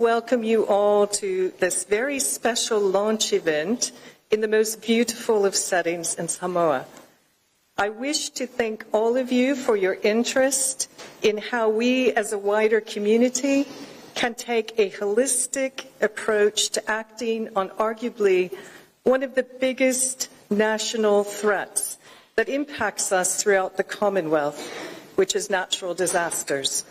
Welcome you all to this very special launch event in the most beautiful of settings in Samoa. I wish to thank all of you for your interest in how we as a wider community can take a holistic approach to acting on arguably one of the biggest national threats that impacts us throughout the Commonwealth, which is natural disasters.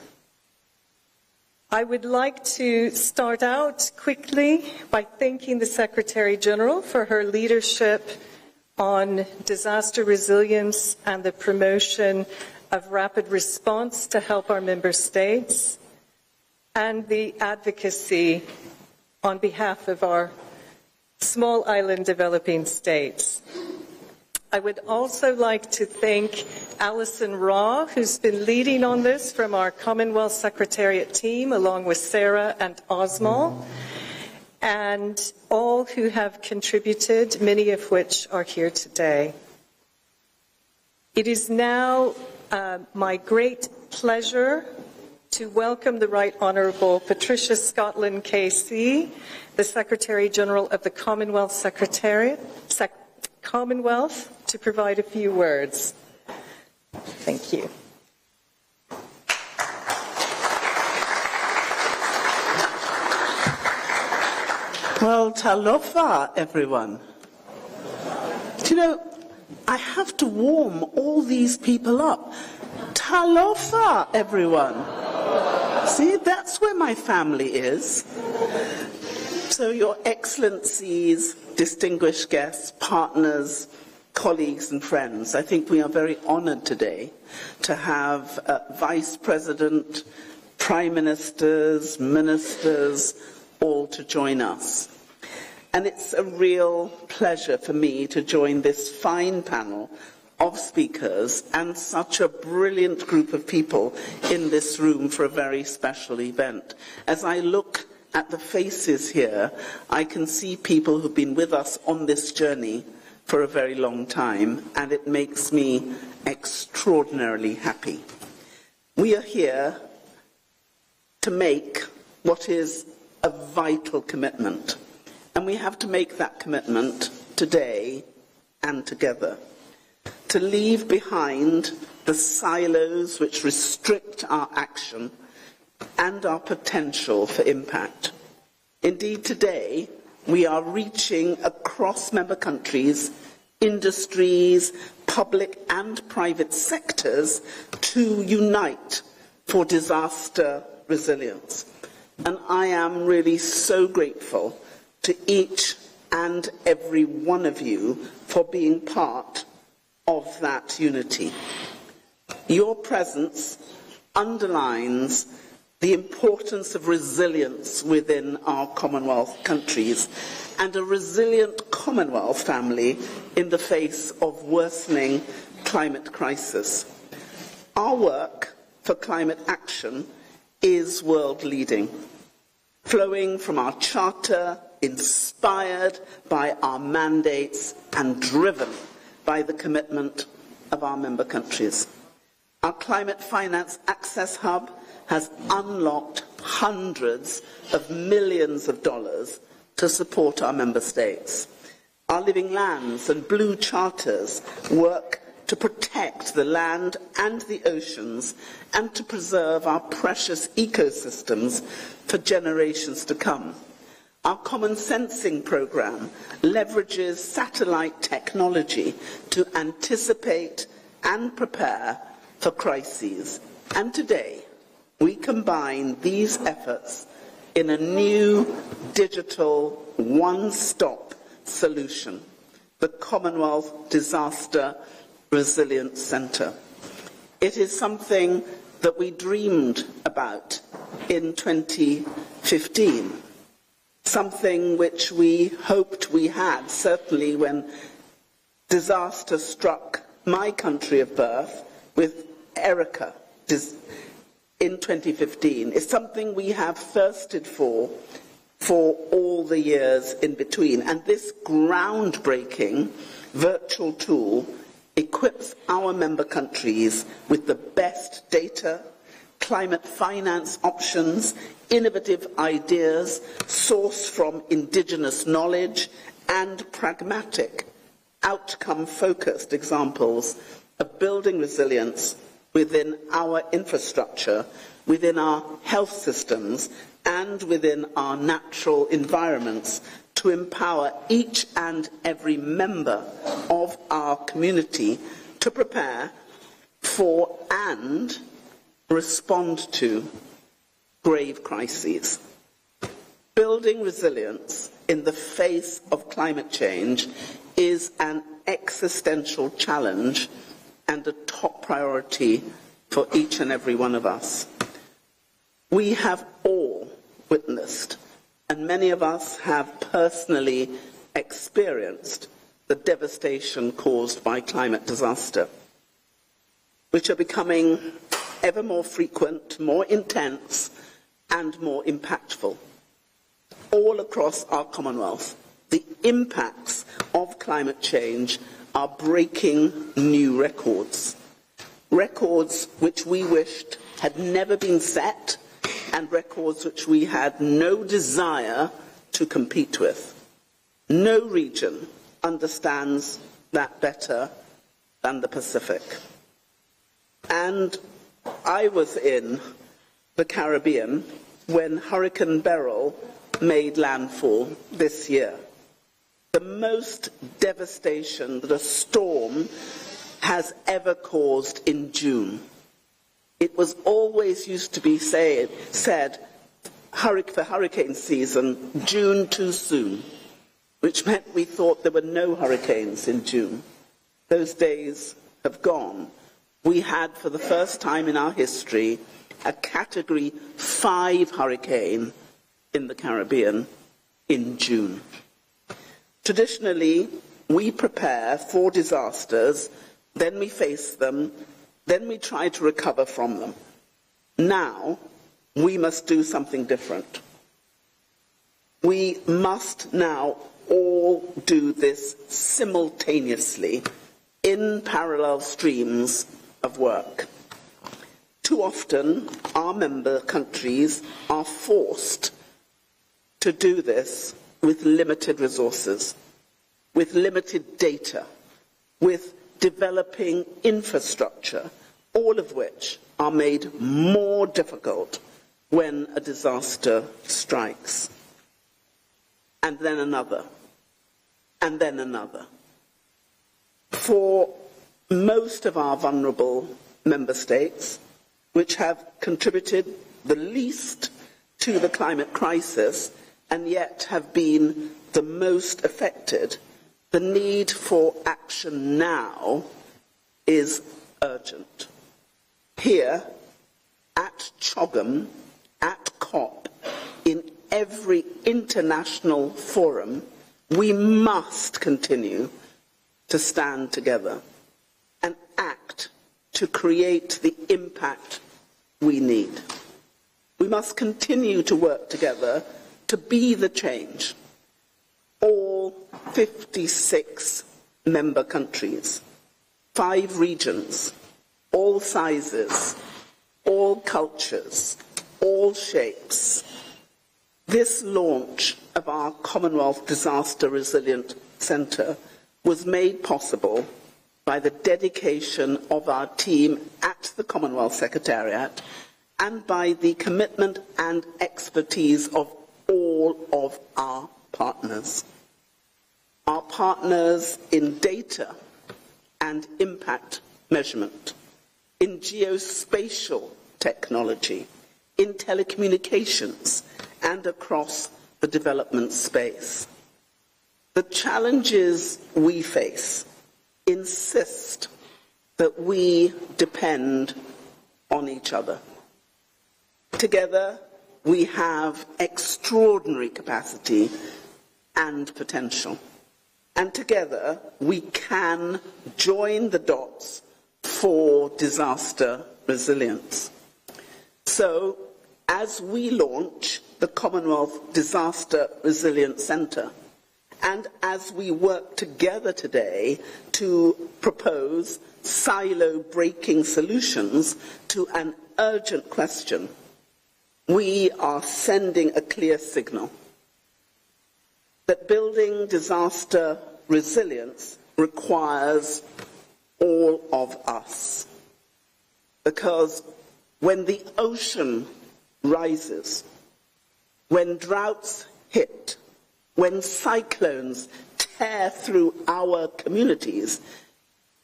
I would like to start out quickly by thanking the Secretary General for her leadership on disaster resilience and the promotion of rapid response to help our member states, and the advocacy on behalf of our small island developing states. I would also like to thank Alison Raw, who's been leading on this from our Commonwealth Secretariat team, along with Sarah and Osmal, and all who have contributed, many of which are here today. It is now my great pleasure to welcome the Right Honourable Patricia Scotland KC, the Secretary General of the Commonwealth Commonwealth, to provide a few words. Thank you. Well, talofa, everyone. Do you know, I have to warm all these people up. Talofa, everyone. See, that's where my family is. So, Your Excellencies, distinguished guests, partners, colleagues and friends, I think we are very honoured today to have Vice President, Prime Ministers, Ministers, all to join us. And it's a real pleasure for me to join this fine panel of speakers and such a brilliant group of people in this room for a very special event. As I look at the faces here, I can see people who've been with us on this journey for a very long time, and it makes me extraordinarily happy. We are here to make what is a vital commitment, and we have to make that commitment today and together, to leave behind the silos which restrict our action and our potential for impact. Indeed, today, we are reaching across member countries, industries, public and private sectors to unite for disaster resilience. And I am really so grateful to each and every one of you for being part of that unity. Your presence underlines the importance of resilience within our Commonwealth countries and a resilient Commonwealth family in the face of worsening climate crisis. Our work for climate action is world-leading, flowing from our charter, inspired by our mandates and driven by the commitment of our member countries. Our Climate Finance Access Hub has unlocked hundreds of millions of dollars to support our member states. Our Living Lands and Blue Charters work to protect the land and the oceans and to preserve our precious ecosystems for generations to come. Our Common Sensing programme leverages satellite technology to anticipate and prepare for crises. And today, we combine these efforts in a new digital one-stop solution, the Commonwealth Disaster Resilience Centre. It is something that we dreamed about in 2015, something which we hoped we had, certainly when disaster struck my country of birth with Erica in 2015. It's something we have thirsted for all the years in between. And this groundbreaking virtual tool equips our member countries with the best data, climate finance options, innovative ideas sourced from indigenous knowledge, and pragmatic, outcome-focused examples of building resilience within our infrastructure, within our health systems, and within our natural environments to empower each and every member of our community to prepare for and respond to grave crises. Building resilience in the face of climate change is an existential challenge and a top priority for each and every one of us. We have all witnessed, and many of us have personally experienced, the devastation caused by climate disaster, which are becoming ever more frequent, more intense, and more impactful. All across our Commonwealth, the impacts of climate change are breaking new records. Records which we wished had never been set, and records which we had no desire to compete with. No region understands that better than the Pacific. And I was in the Caribbean when Hurricane Beryl made landfall this year. The most devastation that a storm has ever caused in June. It was always used to be said for hurricane season, June too soon, which meant we thought there were no hurricanes in June. Those days have gone. We had, for the first time in our history, a Category 5 hurricane in the Caribbean in June. Traditionally, we prepare for disasters, then we face them, then we try to recover from them. Now, we must do something different. We must now all do this simultaneously in parallel streams of work. Too often, our member countries are forced to do this with limited resources, with limited data, with developing infrastructure, all of which are made more difficult when a disaster strikes. And then another, and then another. For most of our vulnerable member states, which have contributed the least to the climate crisis and yet have been the most affected, the need for action now is urgent. Here, at CHOGM, at COP, in every international forum, we must continue to stand together and act to create the impact we need. We must continue to work together to be the change. All 56 member countries, 5 regions, all sizes, all cultures, all shapes. This launch of our Commonwealth Disaster Resilient Centre was made possible by the dedication of our team at the Commonwealth Secretariat and by the commitment and expertise of all of our partners. Our partners in data and impact measurement, in geospatial technology, in telecommunications, and across the development space. The challenges we face insist that we depend on each other. Together, we have extraordinary capacity and potential. And together, we can join the dots for disaster resilience. So, as we launch the Commonwealth Disaster Resilience Centre, and as we work together today to propose silo-breaking solutions to an urgent question, we are sending a clear signal that building disaster resilience requires all of us. Because when the ocean rises, when droughts hit, when cyclones tear through our communities,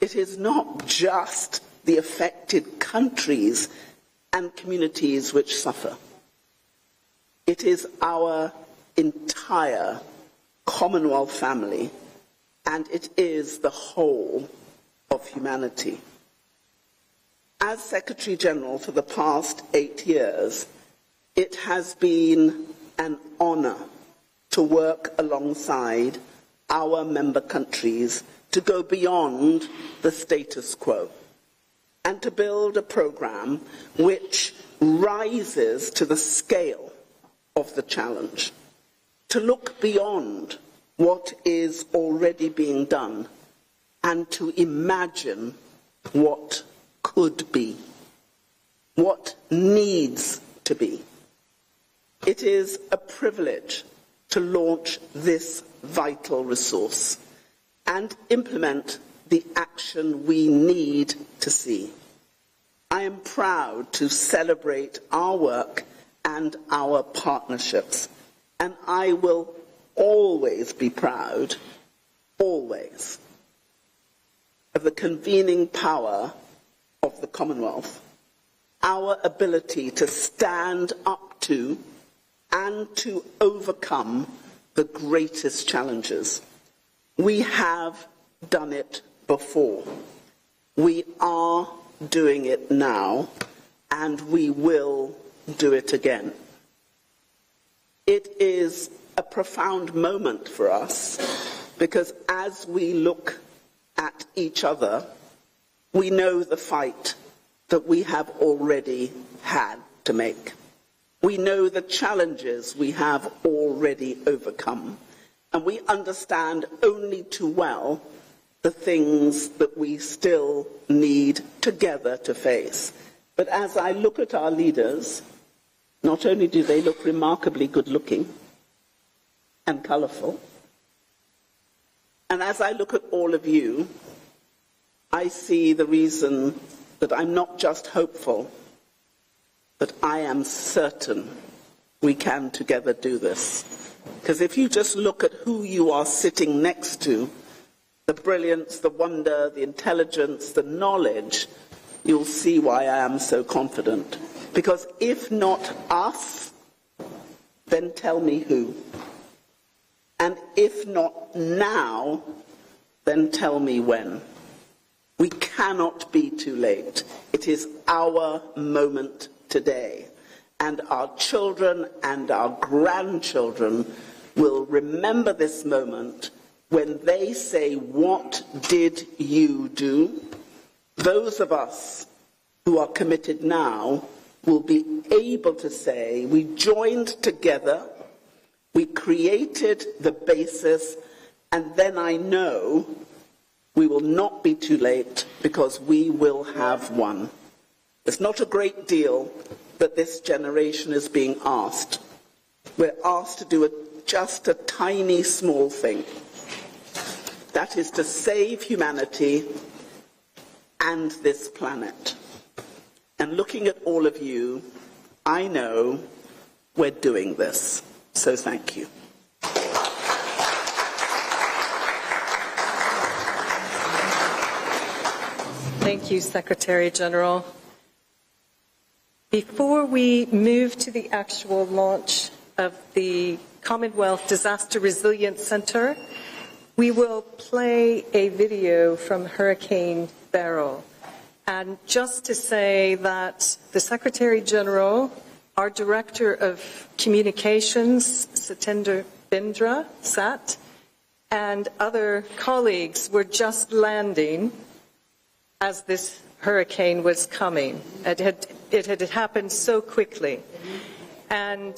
it is not just the affected countries and communities which suffer. It is our entire Commonwealth family, and it is the whole of humanity. As Secretary General for the past 8 years, it has been an honour to work alongside our member countries to go beyond the status quo and to build a programme which rises to the scale of the challenge, to look beyond what is already being done and to imagine what could be, what needs to be. It is a privilege to launch this vital resource and implement the action we need to see. I am proud to celebrate our work and our partnerships, and I will always be proud, always, of the convening power of the Commonwealth, our ability to stand up to and to overcome the greatest challenges. We have done it before. We are doing it now, and we will do it again. It is a profound moment for us because as we look at each other, we know the fight that we have already had to make. We know the challenges we have already overcome, and we understand only too well the things that we still need together to face. But as I look at our leaders, not only do they look remarkably good-looking and colourful, and as I look at all of you, I see the reason that I'm not just hopeful, but I am certain we can together do this. Because if you just look at who you are sitting next to, the brilliance, the wonder, the intelligence, the knowledge, you'll see why I am so confident. Because if not us, then tell me who. And if not now, then tell me when. We cannot be too late. It is our moment today. And our children and our grandchildren will remember this moment when they say, "What did you do?" Those of us who are committed now will be able to say, "We joined together, we created the basis, and then I know we will not be too late because we will have won." It's not a great deal that this generation is being asked. We're asked to do just a tiny, small thing. That is to save humanity and this planet. And looking at all of you, I know we're doing this. So thank you. Thank you, Secretary General. Before we move to the actual launch of the Commonwealth Disaster Resilience Centre, we will play a video from Hurricane Beryl. And just to say that the Secretary General, our Director of Communications, Satinder Bindra, Sat, and other colleagues were just landing as this hurricane was coming. It had happened so quickly. And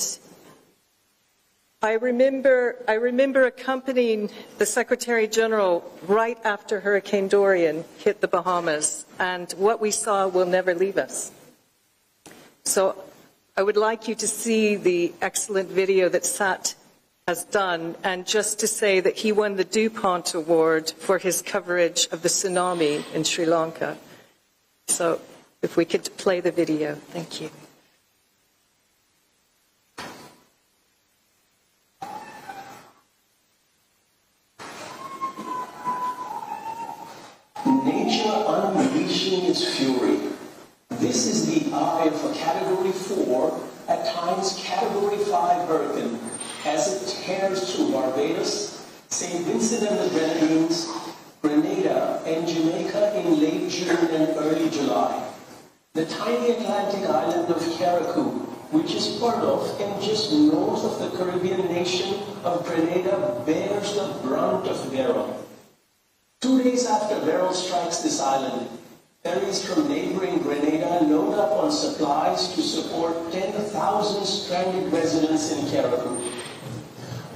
I remember accompanying the Secretary General right after Hurricane Dorian hit the Bahamas, and what we saw will never leave us. So I would like you to see the excellent video that Sat has done, and just to say that he won the DuPont Award for his coverage of the tsunami in Sri Lanka. So if we could play the video, thank you. Nature unleashing its fury. This is the eye of a Category 4, at times Category 5 hurricane, as it tears through Barbados, St. Vincent and the Grenadines, Grenada, and Jamaica in late June and early July. The tiny Atlantic island of Carriacou, which is part of and just north of the Caribbean nation of Grenada, bears the brunt of Beryl. 2 days after Beryl strikes this island, ferries from neighboring Grenada load up on supplies to support 10,000 stranded residents in Carriacou.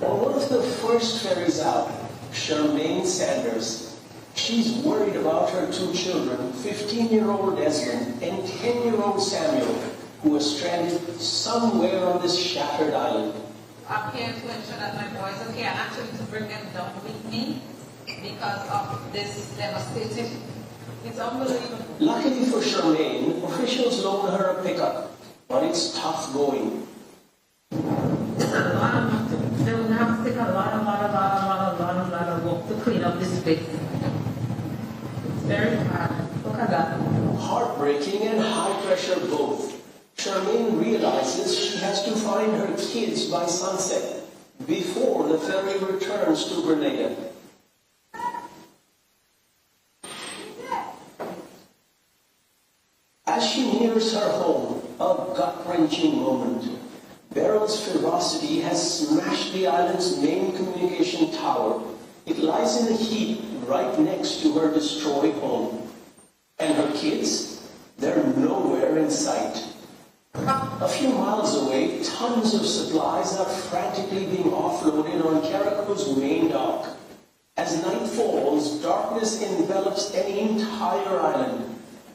On one of the first ferries out, Charmaine Sanders, she's worried about her 2 children, 15-year-old Desmond and 10-year-old Samuel, who are stranded somewhere on this shattered island. I'm here to ensure that my boys are okay, and actually to bring them down with me because of this devastation. It's unbelievable. Luckily for Charmaine, officials loan her a pickup, but it's tough going. They will have to take a lot of work to clean up this place. It's very hard. Look at that. Heartbreaking and high pressure both. Charmaine realizes she has to find her kids by sunset, before the ferry returns to Grenada. As she nears her home, a gut-wrenching moment. Beryl's ferocity has smashed the island's main communication tower. It lies in a heap right next to her destroyed home. And her kids? They're nowhere in sight. A few miles away, tons of supplies are frantically being offloaded on Carriacou's main dock. As night falls, darkness envelops an entire island.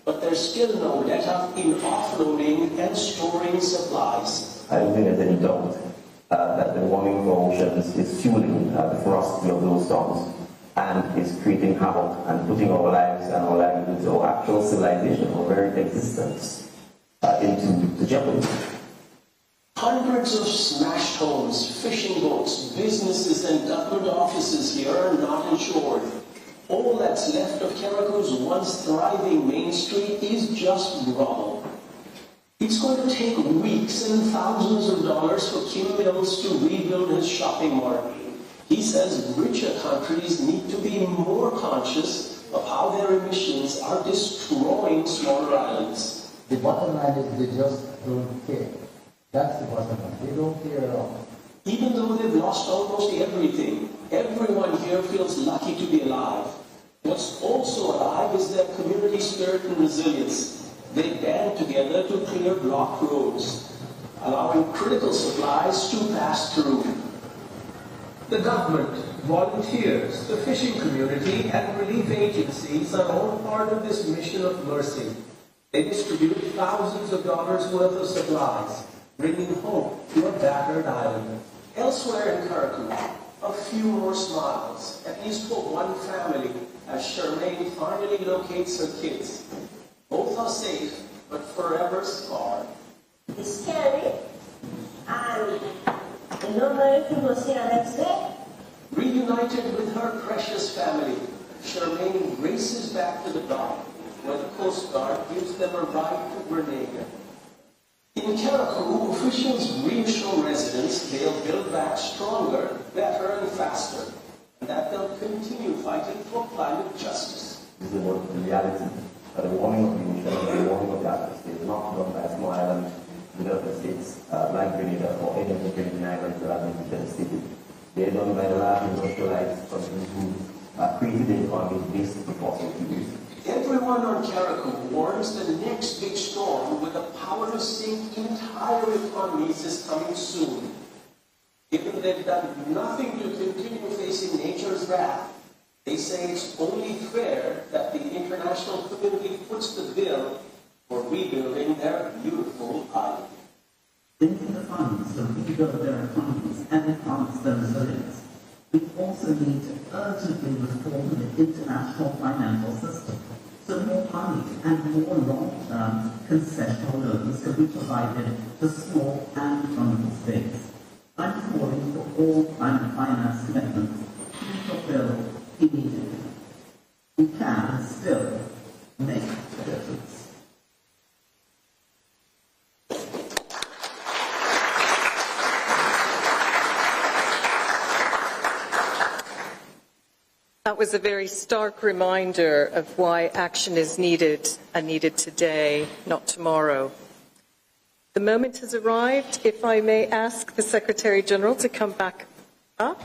But there's still no let-up in offloading and storing supplies. I don't think there's any doubt that the warming of the oceans is fueling the ferocity of those storms and is creating havoc and putting our lives and our livelihoods, our actual civilization, our very existence into jeopardy. Hundreds of smashed homes, fishing boats, businesses and government offices here are not insured. All that's left of Carriacou's once thriving Main Street is just rubble. It's going to take weeks and thousands of dollars for Kim Mills to rebuild his shopping mart. He says richer countries need to be more conscious of how their emissions are destroying smaller islands. The bottom line is they just don't care. That's the bottom line. They don't care at all. Even though they've lost almost everything, everyone here feels lucky to be alive. What's also alive is their community spirit and resilience. They band together to clear blocked roads, allowing critical supplies to pass through. The government, volunteers, the fishing community, and relief agencies are all part of this mission of mercy. They distribute thousands of dollars worth of supplies, bringing hope to a battered island. Elsewhere in Carriacou, a few more smiles, at least for one family, as Charmaine finally locates her kids. Both are safe, but forever scarred. It's scary, and you don't know if you will see her next day. Reunited with her precious family, Charmaine races back to the dock, where the Coast Guard gives them a ride to Grenada. In Carriacou, officials reassure residents they'll build back stronger, better, and faster, and that they'll continue fighting for climate justice. This is about the reality. The warming of the ocean and the warming of the atmosphere is not done by a small island developed states like Grenada or any of the Caribbean islands that have been devastated. They are done by the large industrialized countries who created the economy based on fossil fuels. Everyone on Carriacou warns the next big storm with the power to sink entire economies is coming soon. Given they've done nothing to continue facing nature's wrath, they say it's only fair that the international community puts the bill for rebuilding their beautiful island. They need the funds to rebuild their economies and enhance their resilience. We also need to urgently reform the international financial system so more money and more long-term concessional loans can be provided to small and vulnerable states. I'm calling for all climate finance commitments to be fulfilled immediately. We can still make a difference. That was a very stark reminder of why action is needed and needed today, not tomorrow. The moment has arrived. If I may ask the Secretary General to come back up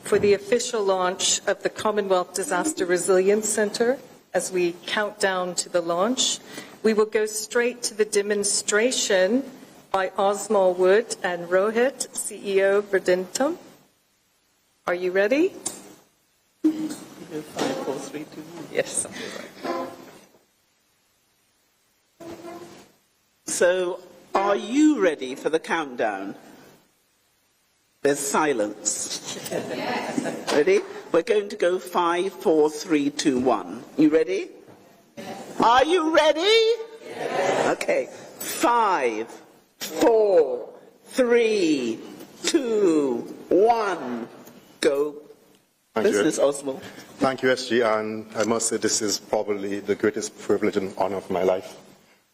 for the official launch of the Commonwealth Disaster Resilience Centre. As we count down to the launch, we will go straight to the demonstration by Osmal Wood and Rohit, CEO Verdentum. Are you ready? 5, 4, 3, 2, 1. Yes. So, are you ready for the countdown? There's silence. Yes. Ready? We're going to go 5, 4, 3, 2, 1. You ready? Yes. Are you ready? Yes. Okay. 5, 4, 3, 2, 1. Go. Business, Osmo. Thank you, SG, and I must say this is probably the greatest privilege and honor of my life.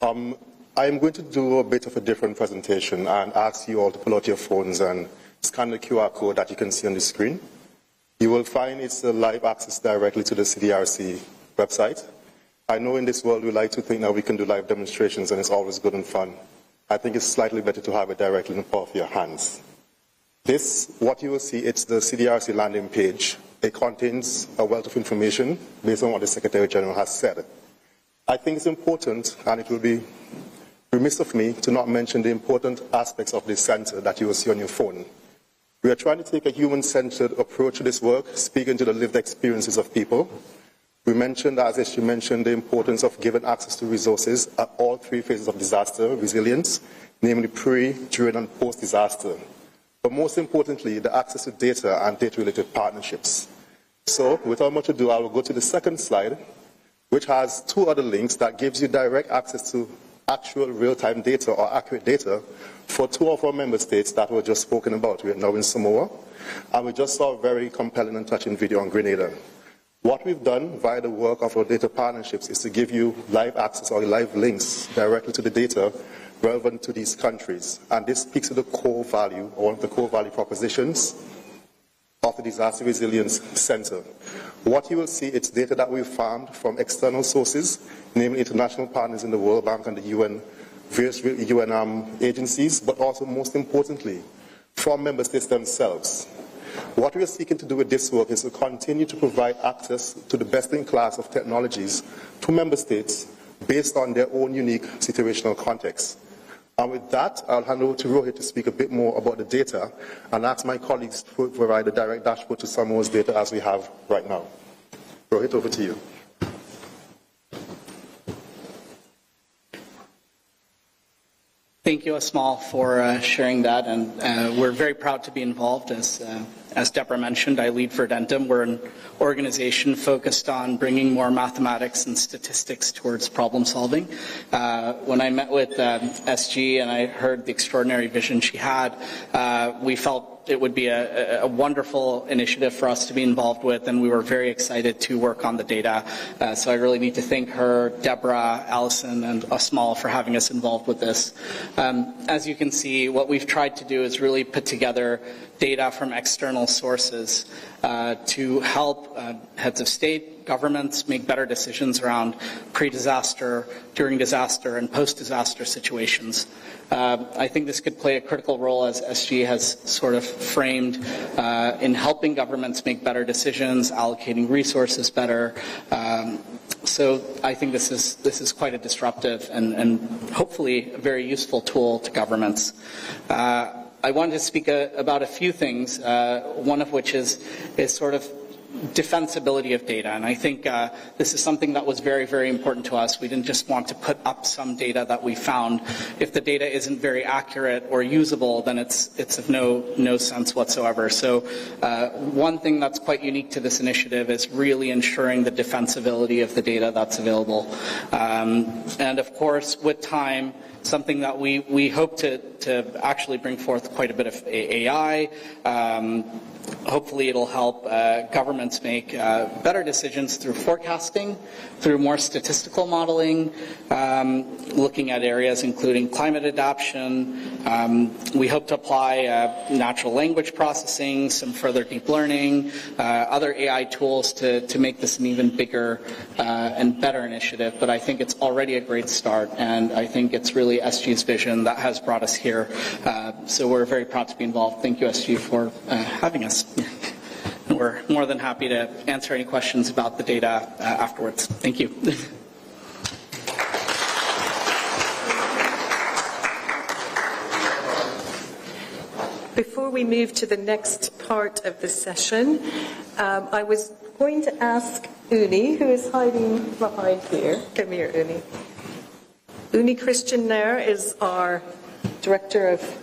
I am going to do a bit of a different presentation and ask you all to pull out your phones and scan the QR code that you can see on the screen. You will find it's a live access directly to the CDRC website. I know in this world we like to think that we can do live demonstrations and it's always good and fun. I think it's slightly better to have it directly in the palm of your hands. This, what you will see, it's the CDRC landing page. It contains a wealth of information based on what the Secretary General has said. I think it's important, and it will be remiss of me to not mention the important aspects of this center that you will see on your phone. We are trying to take a human-centered approach to this work, speaking to the lived experiences of people. We mentioned, as you mentioned, the importance of giving access to resources at all 3 phases of disaster resilience, namely pre, during, and post-disaster. But most importantly, the access to data and data-related partnerships. So, without much ado, I will go to the second slide, which has 2 other links that gives you direct access to actual real-time data or accurate data for 2 of our member states that were just spoken about. We are now in Samoa, and we just saw a very compelling and touching video on Grenada. What we've done via the work of our data partnerships is to give you live access or live links directly to the data relevant to these countries. And this speaks to the core value, or one of the core value propositions of the Disaster Resilience Center. What you will see, it's data that we've farmed from external sources, namely international partners in the World Bank and the UN, various UN agencies, but also, most importantly, from member states themselves. What we are seeking to do with this work is to continue to provide access to the best in class of technologies to member states based on their own unique situational context. And with that, I'll hand over to Rohit to speak a bit more about the data and ask my colleagues to provide a direct dashboard to Samoa's data as we have right now. Rohit, over to you. Thank you, Osmal, for sharing that, and we're very proud to be involved. As Deborah mentioned, I lead Verdentum. We're an organization focused on bringing more mathematics and statistics towards problem solving. When I met with SG and I heard the extraordinary vision she had, we felt it would be a wonderful initiative for us to be involved with, and we were very excited to work on the data. So I really need to thank her, Deborah, Allison, and Osmal for having us involved with this. As you can see, what we've tried to do is really put together data from external sources to help heads of state, governments make better decisions around pre-disaster, during disaster, and post-disaster situations. I think this could play a critical role, as SG has sort of framed, in helping governments make better decisions, allocating resources better. So I think this is quite a disruptive and hopefully a very useful tool to governments. I wanted to speak about a few things, one of which is sort of defensibility of data. And I think this is something that was very, very important to us. We didn't just want to put up some data that we found. If the data isn't very accurate or usable, then it's of no sense whatsoever. So one thing that's quite unique to this initiative is really ensuring the defensibility of the data that's available. And of course, with time, something that we hope to actually bring forth quite a bit of AI. Hopefully it'll help governments make better decisions through forecasting, through more statistical modeling, looking at areas including climate adaptation. We hope to apply natural language processing, some further deep learning, other AI tools to make this an even bigger and better initiative. But I think it's already a great start, and I think it's really SG's vision that has brought us here. So we're very proud to be involved. Thank you, SG, for having us. We're more than happy to answer any questions about the data afterwards. Thank you. Before we move to the next part of the session, I was going to ask Uni, who is hiding behind here. Come here, Uni. Uni Christian Nair is our Director of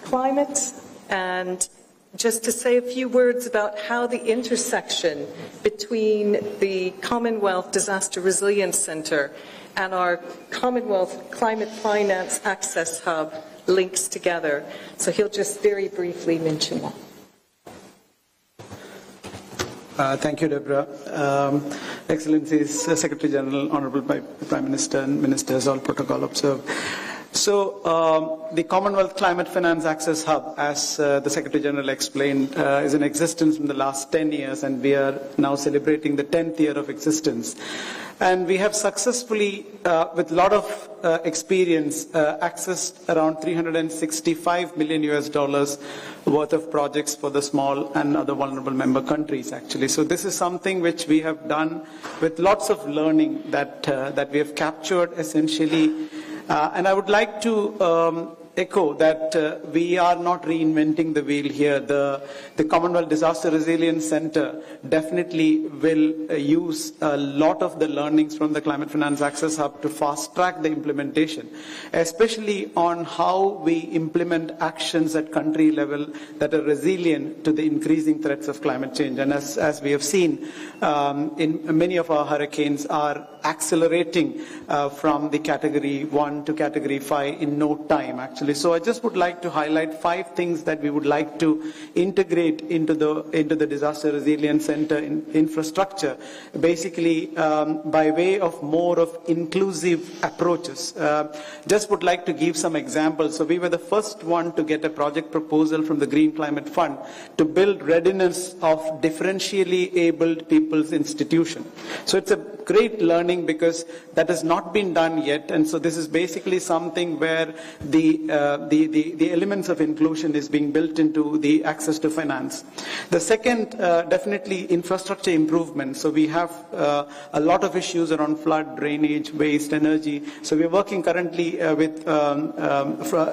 Climate, and just to say a few words about how the intersection between the Commonwealth Disaster Resilience Centre and our Commonwealth Climate Finance Access Hub links together. So he'll just very briefly mention that. Thank you, Deborah. Excellencies, Secretary General, Honourable Prime Minister and Ministers, all protocol observed. So the Commonwealth Climate Finance Access Hub, as the Secretary General explained, is in existence in the last 10 years, and we are now celebrating the 10th year of existence. And we have successfully, with a lot of experience, accessed around $365 million worth of projects for the small and other vulnerable member countries, actually. So this is something which we have done with lots of learning that we have captured essentially. And I would like to echo that we are not reinventing the wheel here. The Commonwealth Disaster Resilience Centre definitely will use a lot of the learnings from the Climate Finance Access Hub to fast track the implementation, especially on how we implement actions at country level that are resilient to the increasing threats of climate change. And as we have seen, in many of our hurricanes are accelerating from the Category 1 to Category 5 in no time, actually. So I just would like to highlight 5 things that we would like to integrate into the Disaster Resilience Centre infrastructure, basically by way of more of inclusive approaches. Just would like to give some examples. So we were the first one to get a project proposal from the Green Climate Fund to build readiness of differentially abled people's institution. So it's a great learning because that has not been done yet, and so this is basically something where the elements of inclusion is being built into the access to finance. The second, definitely infrastructure improvement. So we have a lot of issues around flood, drainage, waste, energy. So we're working currently with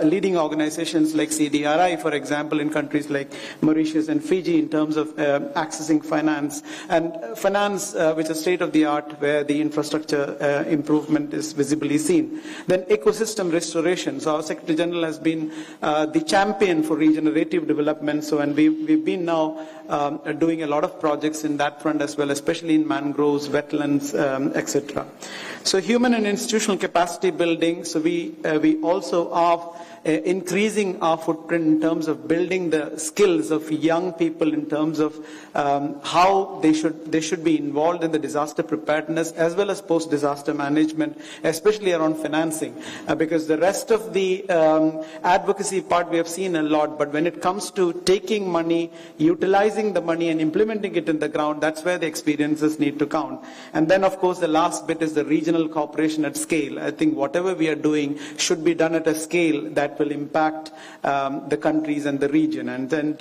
leading organizations like CDRI, for example, in countries like Mauritius and Fiji in terms of accessing finance. And finance, which is state-of-the-art, where the infrastructure improvement is visibly seen. Then ecosystem restoration. So our Secretary General has been the champion for regenerative development. So, and we've been now doing a lot of projects in that front as well, especially in mangroves, wetlands, etc. So human and institutional capacity building. So we also are increasing our footprint in terms of building the skills of young people in terms of how they should be involved in the disaster preparedness as well as post-disaster management, especially around financing, because the rest of the advocacy part we have seen a lot, but when it comes to taking money, utilizing the money and implementing it in the ground, that's where the experiences need to count. And then of course the last bit is the regional cooperation at scale. I think whatever we are doing should be done at a scale that will impact the countries and the region. And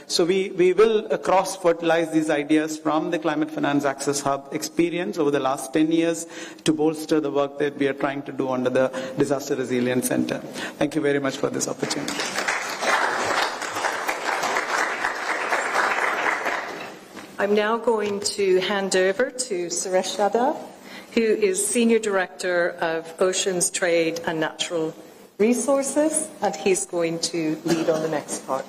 so we will cross-fertilize these ideas from the Climate Finance Access Hub experience over the last 10 years to bolster the work that we are trying to do under the Disaster Resilience Centre. Thank you very much for this opportunity. I'm now going to hand over to Suresh Yadav, who is Senior Director of Oceans Trade and Natural Resources, and he's going to lead on the next part.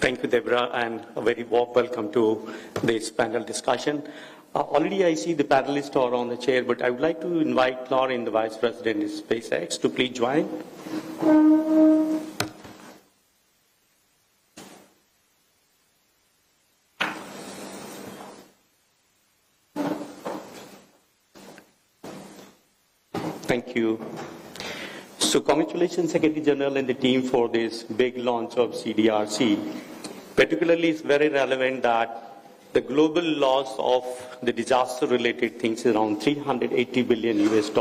Thank you, Deborah, and a very warm welcome to this panel discussion. Already I see the panelists are on the chair, but I would like to invite Lauren, the Vice President of SpaceX, to please join. Thank you. So congratulations, Secretary General and the team, for this big launch of CDRC. Particularly, it's very relevant that the global loss of the disaster-related things is around $380 billion US.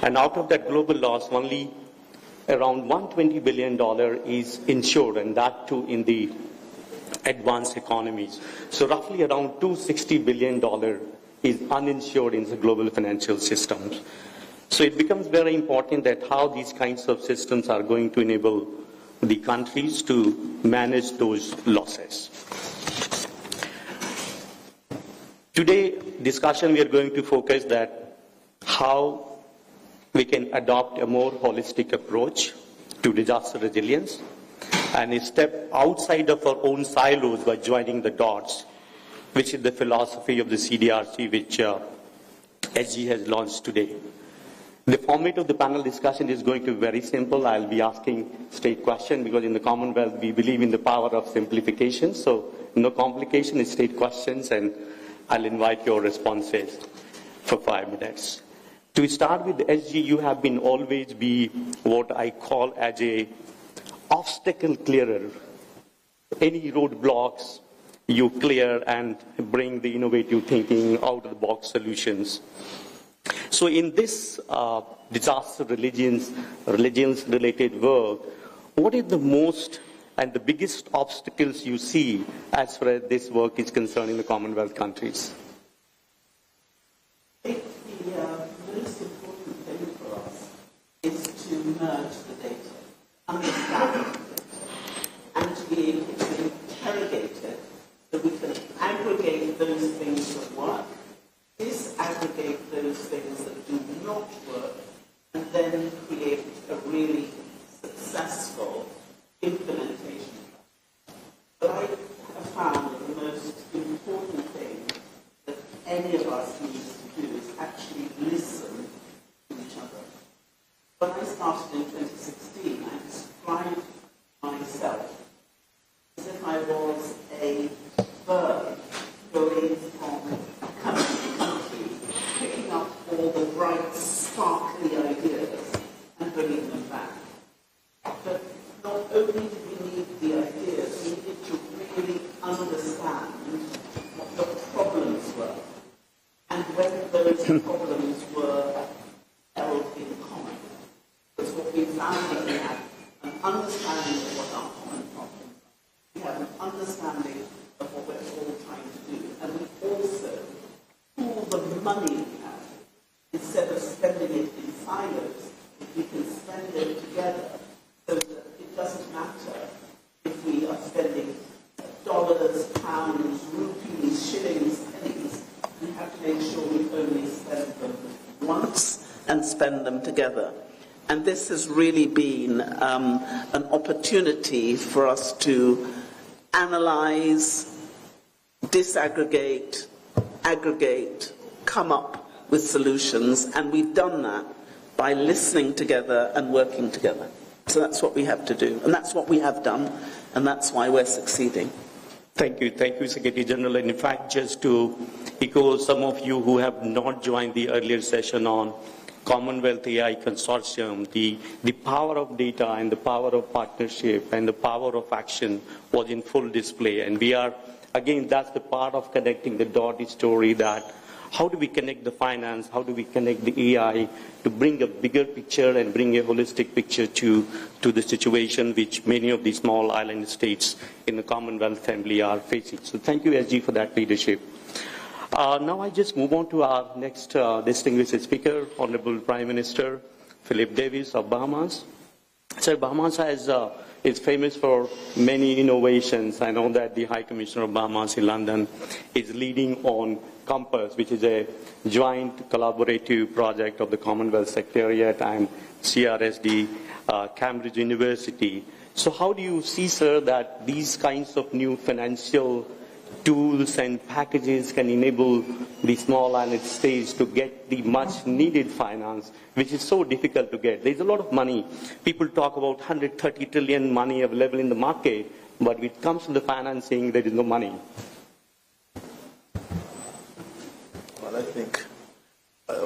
And out of that global loss, only around $120 billion is insured, and that too in the advanced economies. So roughly around $260 billion is uninsured in the global financial systems. So it becomes very important that how these kinds of systems are going to enable the countries to manage those losses. Today, discussion we are going to focus that how we can adopt a more holistic approach to disaster resilience and step outside of our own silos by joining the dots, which is the philosophy of the CDRC which SG has launched today. The format of the panel discussion is going to be very simple. I'll be asking straight questions because in the Commonwealth we believe in the power of simplification. So no complication, it's straight questions, and I'll invite your responses for 5 minutes. To start with, SG, you have been always be what I call as a obstacle clearer. Any roadblocks you clear and bring the innovative thinking, out-of-the-box solutions. So in this disaster religions-related work, what is the most and the biggest obstacles you see as far as this work is concerned in the Commonwealth countries? I think the most important thing for us is to merge the data, understand the data, and to be able to interrogate it so we can aggregate those things that work, disaggregate those things that do not work, and then create a really successful implementation. But I have found that the most important thing that any of us needs to do is actually listen to each other. When I started in 2016, I described myself as if I was a bird going from country to country, picking up all the bright, sparkly ideas and bringing them back. But not only did we need the ideas, we needed to really understand what the problems were and when those problems were held in common. Because what we found is we had an understanding of what our common problems are. We have an understanding of what we're all trying to do. And we also pool the money we have. Instead of spending it in silos, if we can spend it together so that it doesn't matter if we are spending dollars, pounds, rupees, shillings, pennies. We have to make sure we only spend them once and spend them together. And this has really been an opportunity for us to analyze, disaggregate, aggregate, come up with solutions, and we've done that by listening together and working together. So that's what we have to do, and that's what we have done, and that's why we're succeeding. Thank you, Secretary General. And in fact, just to echo some of you who have not joined the earlier session on Commonwealth AI Consortium, the power of data and the power of partnership and the power of action was in full display. And we are, again, that's the part of connecting the dot story, that how do we connect the finance, how do we connect the AI to bring a bigger picture and bring a holistic picture to the situation which many of these small island states in the Commonwealth family are facing. So thank you, SG, for that leadership. Now I just move on to our next distinguished speaker, Honorable Prime Minister Philip Davis of Bahamas. So Bahamas is famous for many innovations. I know that the High Commissioner of Bahamas in London is leading on Compass, which is a joint collaborative project of the Commonwealth Secretariat and CRSD, Cambridge University. So how do you see, sir, that these kinds of new financial tools and packages can enable the small island states to get the much needed finance, which is so difficult to get? There's a lot of money. People talk about 130 trillion money available in the market, but when it comes to the financing, there is no money. Well, I think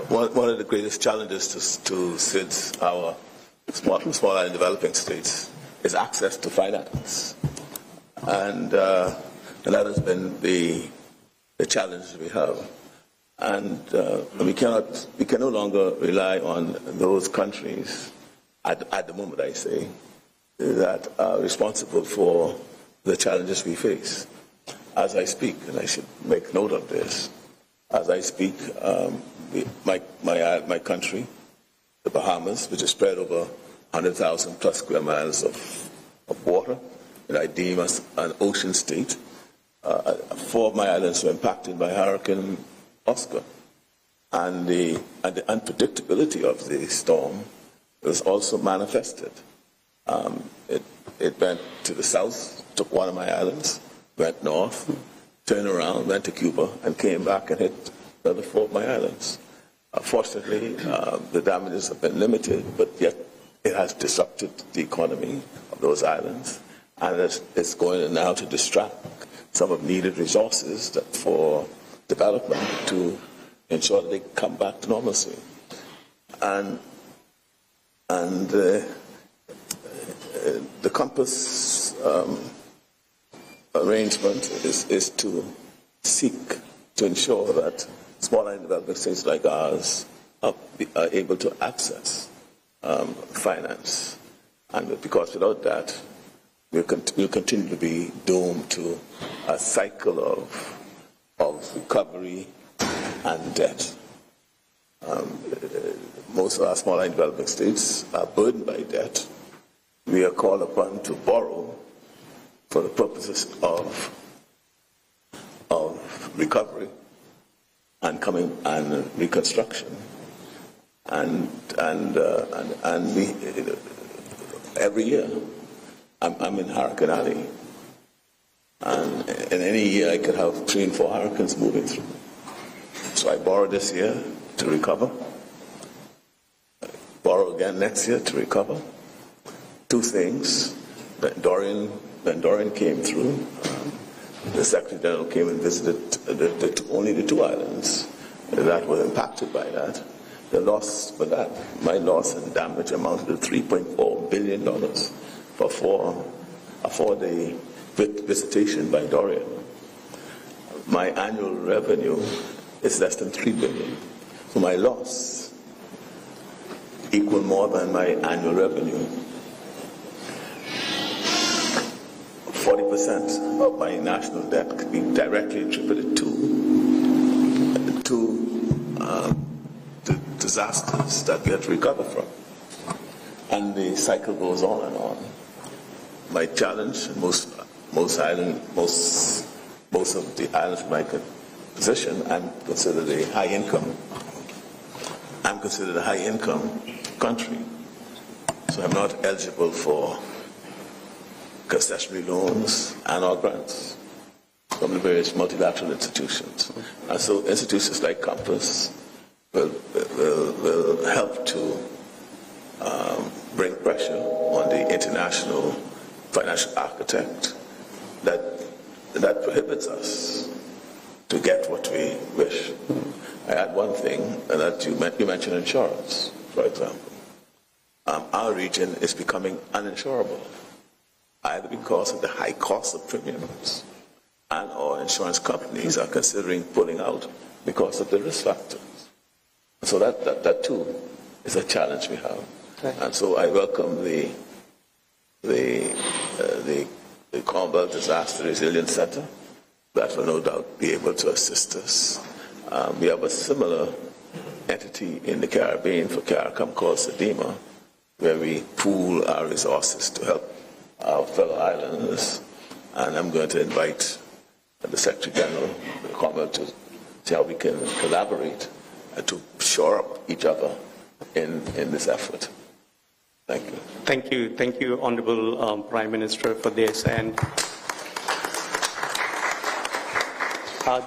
one of the greatest challenges to since our small island developing states is access to finance. And that has been the challenge we have. And we can no longer rely on those countries, at the moment I say, that are responsible for the challenges we face. As I speak, and I should make note of this, as I speak, my country, the Bahamas, which is spread over 100,000 plus square miles of water, that I deem as an ocean state. 4 of my islands were impacted by Hurricane Oscar. And the unpredictability of the storm was also manifested. It went to the south, took one of my islands, went north, turned around, went to Cuba, and came back and hit the other 4 of my islands. Fortunately, the damages have been limited, but yet it has disrupted the economy of those islands, and it's going now to distract some of needed resources for development to ensure that they come back to normalcy. And the Compass arrangement is to seek to ensure that small island developing states like ours are able to access finance. And because without that, we'll continue to be doomed to a cycle of recovery and debt. Most of our small island developing states are burdened by debt. We are called upon to borrow for the purposes of recovery and reconstruction. And we, every year, I'm in Hurricane Alley, and in any year I could have 3 and 4 hurricanes moving through. So I borrow this year to recover, borrow again next year to recover. 2 things. When Dorian came through, the Secretary General came and visited only the 2 islands that were impacted by that. The loss for that, my loss and damage amounted to $3.4 billion for a 4-day visitation by Dorian. My annual revenue is less than $3 billion. So my loss equal more than my annual revenue. 40% of my national debt could be directly attributed to the disasters that we have to recover from. And the cycle goes on and on. My challenge, most of the islands in my position, I'm considered a high income country. So I'm not eligible for concessionary loans and or grants from the various multilateral institutions. And so institutions like Compass will help to bring pressure on the international financial architect that prohibits us to get what we wish. I add one thing, and that you mentioned insurance, for example. Our region is becoming uninsurable, either because of the high cost of premiums and or insurance companies are considering pulling out because of the risk factors. So that too is a challenge we have. Okay. And so I welcome the Commonwealth Disaster Resilience Center that will no doubt be able to assist us. We have a similar entity in the Caribbean for CARICOM called SEDIMA where we pool our resources to help our fellow islanders. And I'm going to invite the Secretary General of the Commonwealth to see how we can collaborate and to shore up each other in this effort. Thank you. Thank you, Honorable Prime Minister, for this. And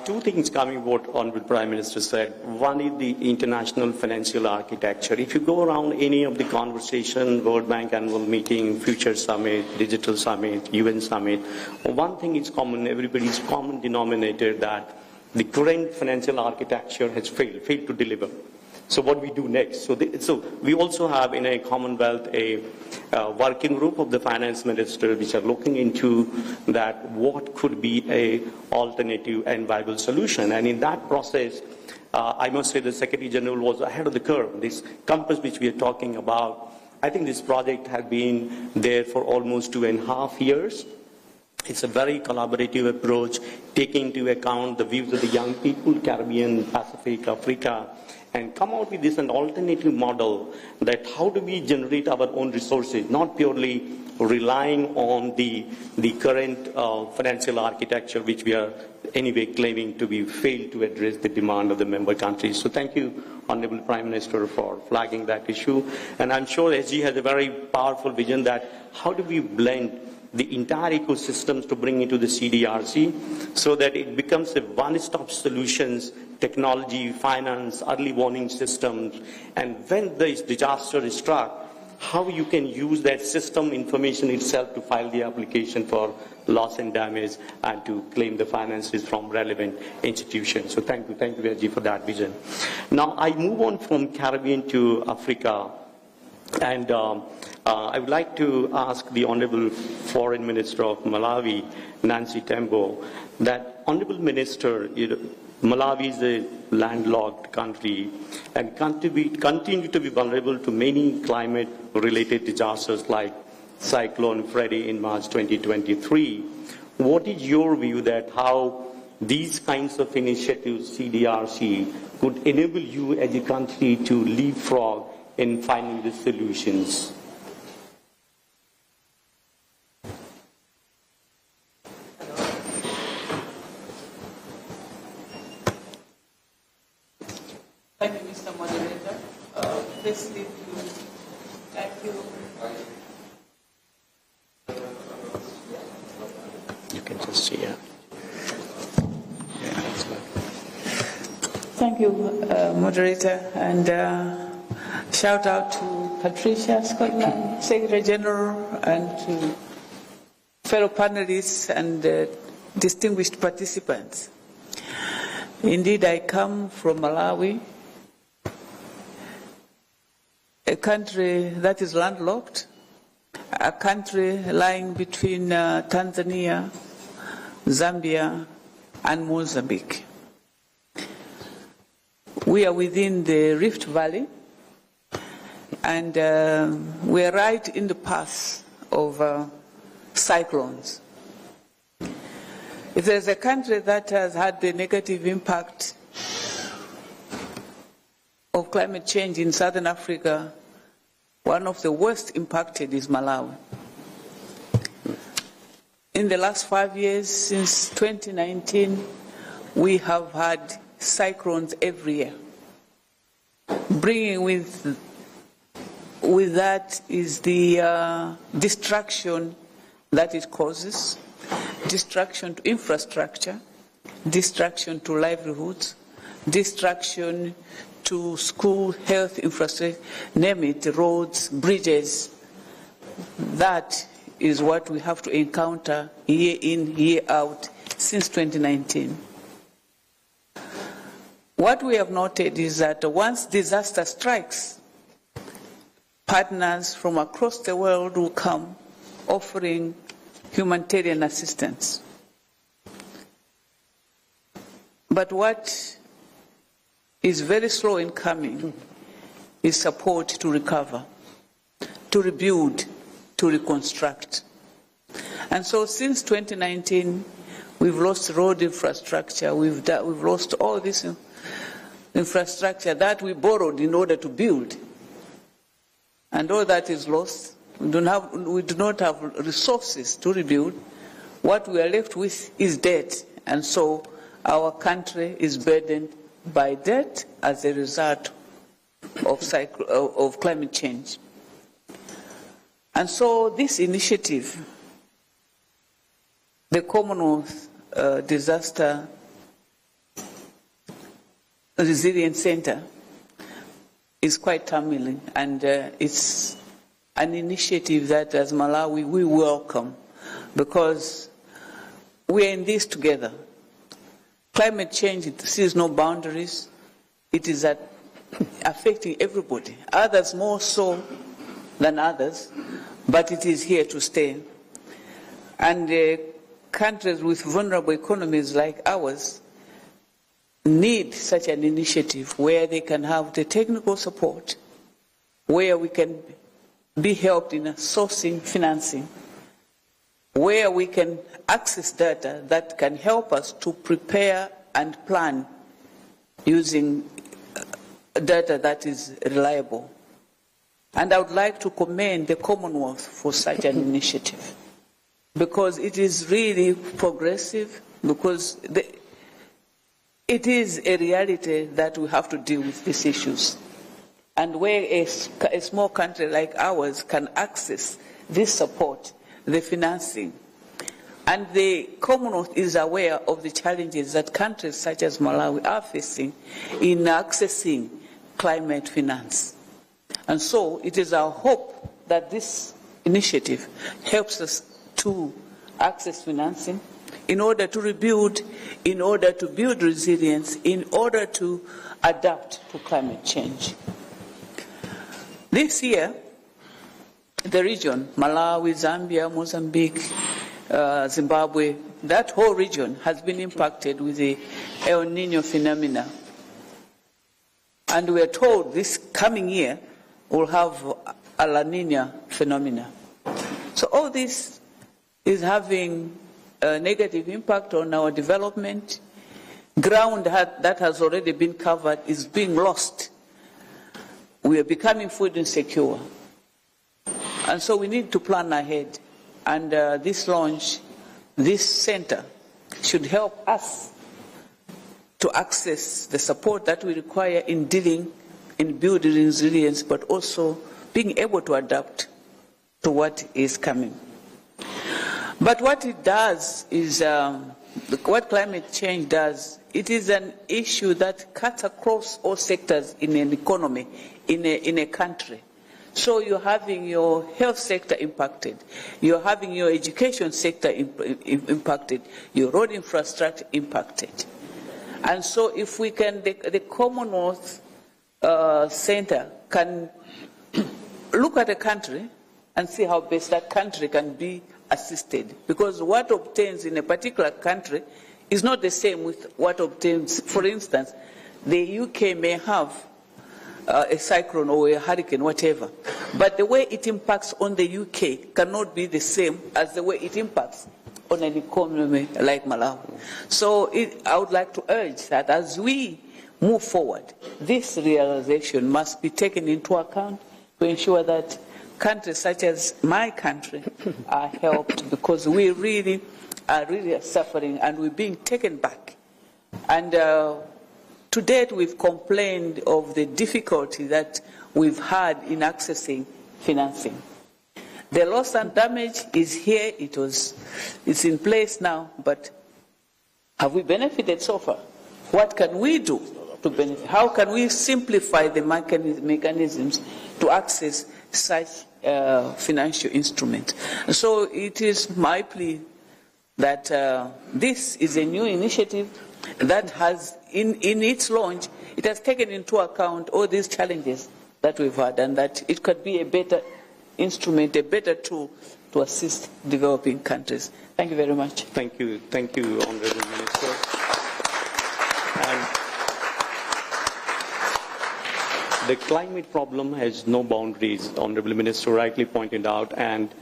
two things coming what Honorable Prime Minister said. One is the international financial architecture. If you go around any of the conversation, World Bank annual meeting, Future Summit, Digital Summit, UN Summit, one thing is common, everybody's common denominator that the current financial architecture has failed to deliver. So what we do next? So we also have in a Commonwealth a working group of the finance minister which are looking into that what could be a alternative and viable solution. And in that process, I must say the Secretary General was ahead of the curve. This compass which we are talking about, I think this project has been there for almost 2.5 years. It's a very collaborative approach, taking into account the views of the young people, Caribbean, Pacific, Africa, and come out with this an alternative model that how do we generate our own resources, not purely relying on the current financial architecture which we are anyway claiming to be failed to address the demand of the member countries. So thank you, Honorable Prime Minister, for flagging that issue. And I'm sure SG has a very powerful vision that how do we blend the entire ecosystems to bring into the CDRC so that it becomes a one-stop solutions, technology, finance, early warning systems, and when the disaster is struck, how you can use that system information itself to file the application for loss and damage and to claim the finances from relevant institutions. So thank you, Virji, for that vision. Now I move on from Caribbean to Africa. And I would like to ask the Honorable Foreign Minister of Malawi, Nancy Tembo, that Honorable Minister, Malawi is a landlocked country and continue to be vulnerable to many climate-related disasters like Cyclone Freddy in March 2023. What is your view that how these kinds of initiatives, CDRC, could enable you as a country to leapfrog in finding the solutions? Thank you, Mr. Moderator. Firstly, thank you. You can just see it. Thank you, Moderator, and shout out to Patricia Scotland, Secretary General, and to fellow panelists and distinguished participants. Indeed, I come from Malawi, a country that is landlocked, a country lying between Tanzania, Zambia, and Mozambique. We are within the Rift Valley, and we are right in the path of cyclones. If there's a country that has had the negative impact of climate change in Southern Africa, one of the worst impacted is Malawi. In the last 5 years, since 2019, we have had cyclones every year. Bringing with that is the destruction that it causes, destruction to infrastructure, destruction to livelihoods, destruction to school, health infrastructure, name it, roads, bridges. That is what we have to encounter year in, year out since 2019. What we have noted is that once disaster strikes, partners from across the world will come offering humanitarian assistance. But what is very slow in coming is support to recover, to rebuild, to reconstruct. And so since 2019, we've lost road infrastructure, we've lost all this infrastructure that we borrowed in order to build. and all that is lost. We do not have resources to rebuild. What we are left with is debt, and so our country is burdened by debt as a result of climate change. And so this initiative, the Commonwealth Disaster Resilience Center, is quite timely, and it's an initiative that as Malawi we welcome, because we are in this together. Climate change, it sees no boundaries. It is affecting everybody, others more so than others, but it is here to stay. And countries with vulnerable economies like ours need such an initiative where they can have the technical support, where we can be helped in sourcing financing, where we can access data that can help us to prepare and plan using data that is reliable. And I would like to commend the Commonwealth for such an initiative, because it is really progressive, because it is a reality that we have to deal with these issues. And where a small country like ours can access this support, the financing, and the Commonwealth is aware of the challenges that countries such as Malawi are facing in accessing climate finance. And so it is our hope that this initiative helps us to access financing in order to rebuild, in order to build resilience, in order to adapt to climate change. This year, the region, Malawi, Zambia, Mozambique, Zimbabwe, that whole region has been impacted with the El Nino phenomena. And we are told this coming year will have a La Nina phenomena. So all this is having a negative impact on our development. Ground that has already been covered is being lost. We are becoming food insecure. And so we need to plan ahead. And this launch, this center, should help us to access the support that we require in dealing, in building resilience, but also being able to adapt to what is coming. But what it does is, what climate change does, it is an issue that cuts across all sectors in an economy, in a country. So you're having your health sector impacted, you're having your education sector impacted, your road infrastructure impacted. And so if we can, the Commonwealth Center can look at a country and see how best that country can be assisted. Because what obtains in a particular country is not the same with what obtains, for instance, the UK may have a cyclone or a hurricane, whatever. But the way it impacts on the UK cannot be the same as the way it impacts on an economy like Malawi. So I would like to urge that as we move forward, this realization must be taken into account to ensure that countries such as my country are helped, because we really are suffering and we're being taken back. And to date, we've complained of the difficulty that we've had in accessing financing. The loss and damage is here, it's in place now, but have we benefited so far? What can we do to benefit? How can we simplify the mechanisms to access such financial instruments? So it is my plea that this is a new initiative that has, in its launch, it has taken into account all these challenges that we've had, and that it could be a better instrument, a better tool to assist developing countries. Thank you very much. Thank you, Honorable Minister. And the climate problem has no boundaries, Honorable Minister rightly pointed out, and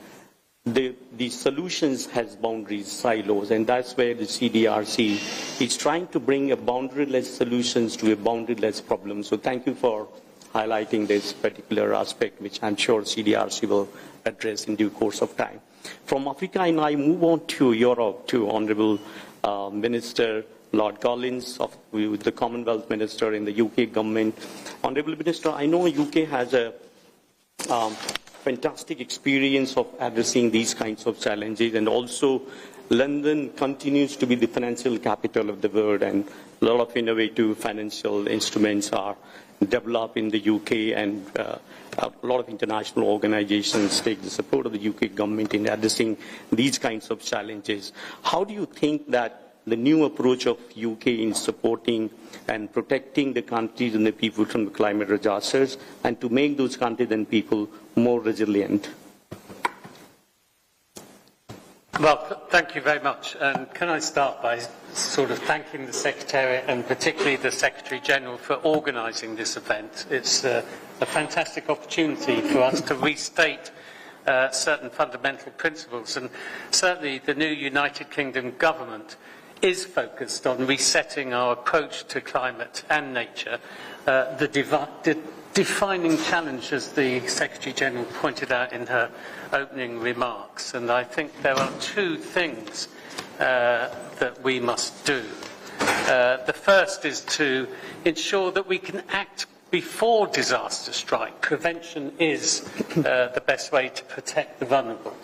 the solutions has boundaries, silos, and that's where the CDRC is trying to bring a boundaryless solutions to a boundaryless problem. So thank you for highlighting this particular aspect, which I'm sure CDRC will address in due course of time. From Africa, and I move on to Europe, to Honourable Minister Lord Collins, the Commonwealth Minister in the UK government. Honourable Minister, I know UK has a fantastic experience of addressing these kinds of challenges, and also London continues to be the financial capital of the world, and a lot of innovative financial instruments are developed in the UK, and a lot of international organizations take the support of the UK government in addressing these kinds of challenges. How do you think that the new approach of UK in supporting and protecting the countries and the people from the climate disasters, and to make those countries and people more resilient? Well, thank you very much. And can I start by sort of thanking the Secretariat and particularly the Secretary-General for organising this event. It's a fantastic opportunity for us to restate certain fundamental principles, and certainly the new United Kingdom government is focused on resetting our approach to climate and nature. The defining challenge, as the Secretary-General pointed out in her opening remarks, and I think there are two things that we must do. The first is to ensure that we can act before disaster strike. Prevention is the best way to protect the vulnerable.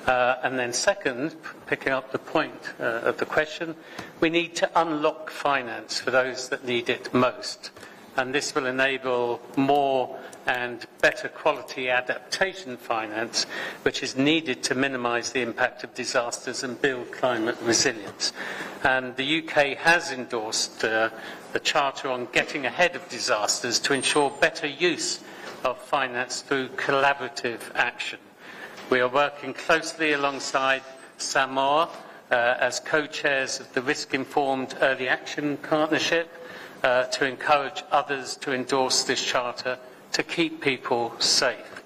And then second, picking up the point of the question, we need to unlock finance for those that need it most. And this will enable more and better quality adaptation finance, which is needed to minimise the impact of disasters and build climate resilience. And the UK has endorsed the Charter on Getting Ahead of Disasters to ensure better use of finance through collaborative action. We are working closely alongside Samoa as co-chairs of the Risk-Informed Early Action Partnership to encourage others to endorse this charter to keep people safe.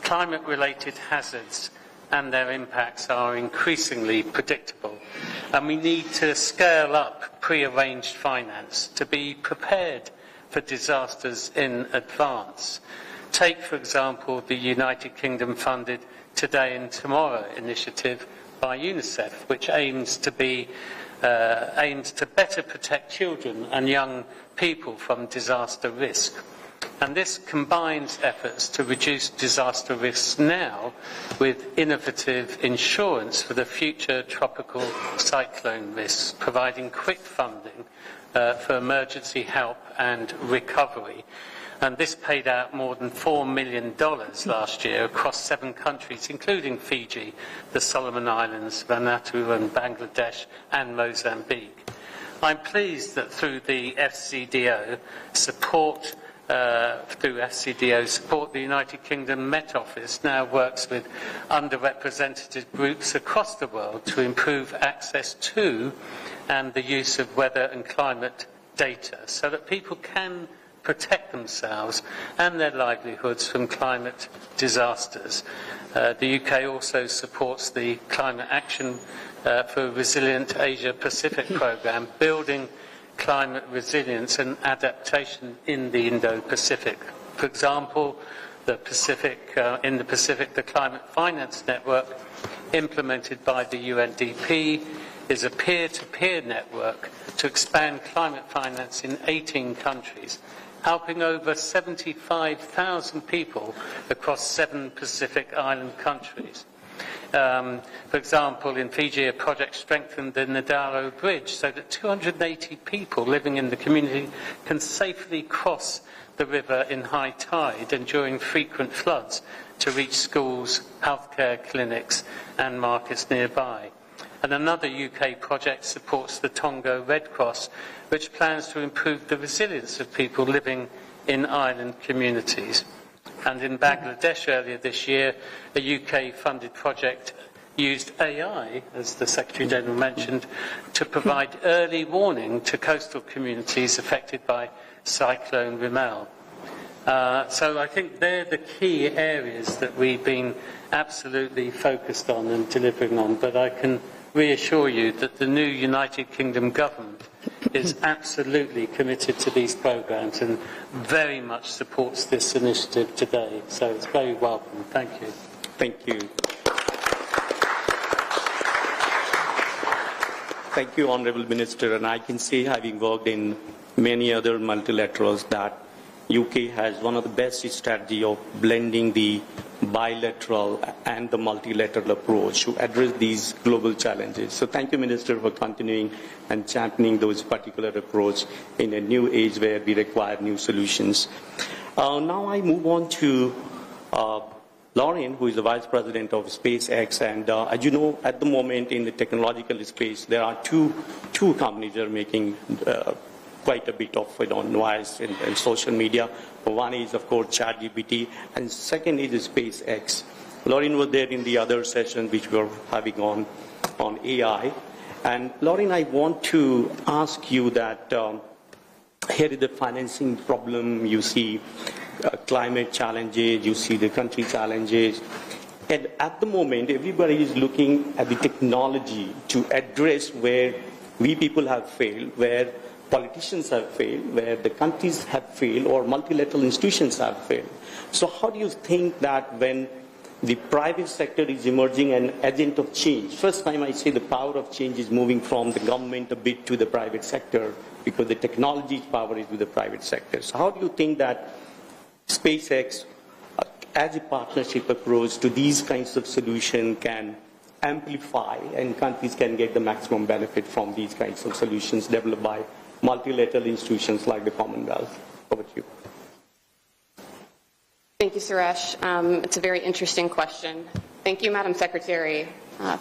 Climate-related hazards and their impacts are increasingly predictable, and we need to scale up pre-arranged finance to be prepared for disasters in advance. Take, for example, the United Kingdom funded Today and Tomorrow initiative by UNICEF, which aims to better protect children and young people from disaster risk. And this combines efforts to reduce disaster risks now with innovative insurance for the future tropical cyclone risks, providing quick funding for emergency help and recovery. And this paid out more than $4 million last year across 7 countries, including Fiji, the Solomon Islands, Vanuatu and Bangladesh and Mozambique. I'm pleased that through the FCDO support, the United Kingdom Met Office now works with underrepresented groups across the world to improve access to and the use of weather and climate data so that people can protect themselves and their livelihoods from climate disasters. The UK also supports the Climate Action for a Resilient Asia-Pacific programme, building climate resilience and adaptation in the Indo-Pacific. For example, in the Pacific, the Climate Finance Network, implemented by the UNDP, is a peer-to-peer network to expand climate finance in 18 countries, helping over 75,000 people across 7 Pacific Island countries. For example, in Fiji, a project strengthened the Nadalo Bridge so that 280 people living in the community can safely cross the river in high tide and during frequent floods to reach schools, healthcare clinics and markets nearby. And another UK project supports the Tonga Red Cross, which plans to improve the resilience of people living in island communities. And in Bangladesh earlier this year, a UK-funded project used AI, as the Secretary-General mentioned, to provide early warning to coastal communities affected by Cyclone Rimel. So I think they're the key areas that we've been absolutely focused on and delivering on, but I can reassure you that the new United Kingdom government is absolutely committed to these programs and very much supports this initiative today. So it's very welcome. Thank you. Thank you. Thank you, Honourable Minister. And I can say, having worked in many other multilaterals, that UK has one of the best strategy of blending the bilateral and the multilateral approach to address these global challenges. So thank you, Minister, for continuing and championing those particular approach in a new age where we require new solutions. Now I move on to Lauren, who is the Vice President of SpaceX, and as you know, at the moment in the technological space, there are two companies that are making quite a bit of noise in social media. One is, of course, ChatGPT, and second is SpaceX. Lauren was there in the other session which we were having on AI. And Lauren, I want to ask you that here is the financing problem. You see climate challenges, you see the country challenges. And at the moment, everybody is looking at the technology to address where we people have failed, where politicians have failed, where the countries have failed, or multilateral institutions have failed. So how do you think that when the private sector is emerging an agent of change? First time I say the power of change is moving from the government a bit to the private sector, because the technology's power is with the private sector. So how do you think that SpaceX, as a partnership approach to these kinds of solutions, can amplify and countries can get the maximum benefit from these kinds of solutions developed by multilateral institutions like the Commonwealth? Over to you. Thank you, Suresh. It's a very interesting question. Thank you, Madam Secretary,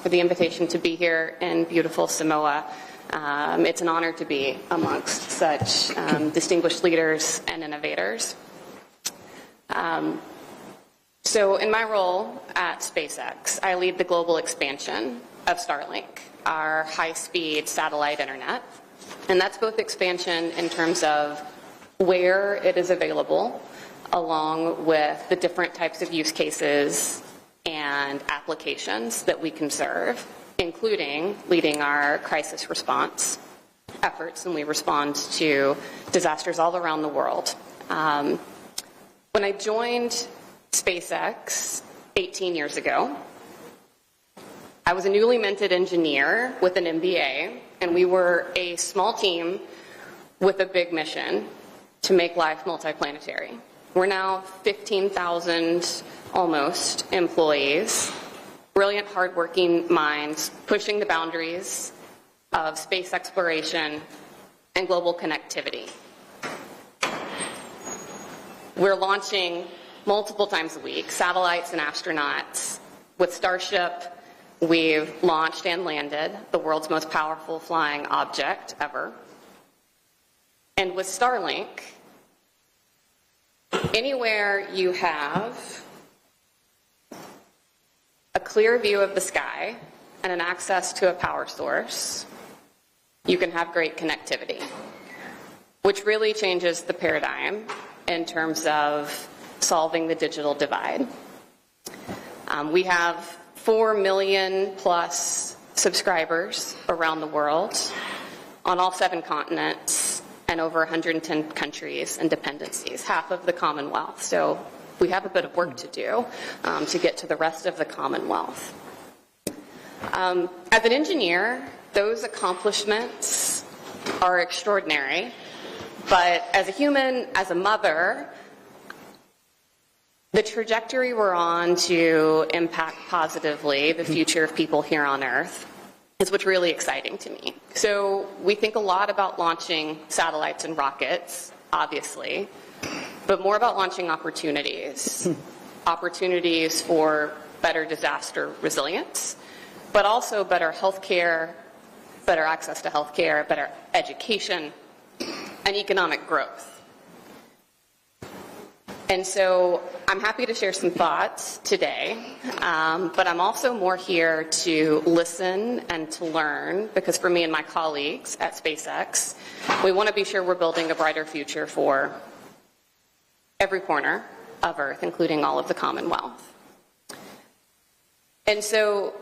for the invitation to be here in beautiful Samoa. It's an honor to be amongst such distinguished leaders and innovators. So in my role at SpaceX, I lead the global expansion of Starlink, our high-speed satellite internet. And that's both expansion in terms of where it is available, along with the different types of use cases and applications that we can serve, including leading our crisis response efforts, and we respond to disasters all around the world. When I joined SpaceX 18 years ago, I was a newly minted engineer with an MBA, and we were a small team with a big mission to make life multiplanetary. We're now 15,000 almost employees, brilliant, hardworking minds pushing the boundaries of space exploration and global connectivity. We're launching multiple times a week, satellites and astronauts. With Starship, we've launched and landed the world's most powerful flying object ever. And with Starlink, anywhere you have a clear view of the sky and an access to a power source, you can have great connectivity, which really changes the paradigm in terms of solving the digital divide. We have 4 million plus subscribers around the world on all 7 continents and over 110 countries and dependencies, half of the Commonwealth. So we have a bit of work to do to get to the rest of the Commonwealth. As an engineer, those accomplishments are extraordinary. But as a human, as a mother, the trajectory we're on to impact positively the future of people here on Earth is what's really exciting to me. So we think a lot about launching satellites and rockets, obviously, but more about launching opportunities. Opportunities for better disaster resilience, but also better healthcare, better access to healthcare, better education, and economic growth. And so I'm happy to share some thoughts today, but I'm also more here to listen and to learn, because for me and my colleagues at SpaceX, we want to be sure we're building a brighter future for every corner of Earth, including all of the Commonwealth. And so,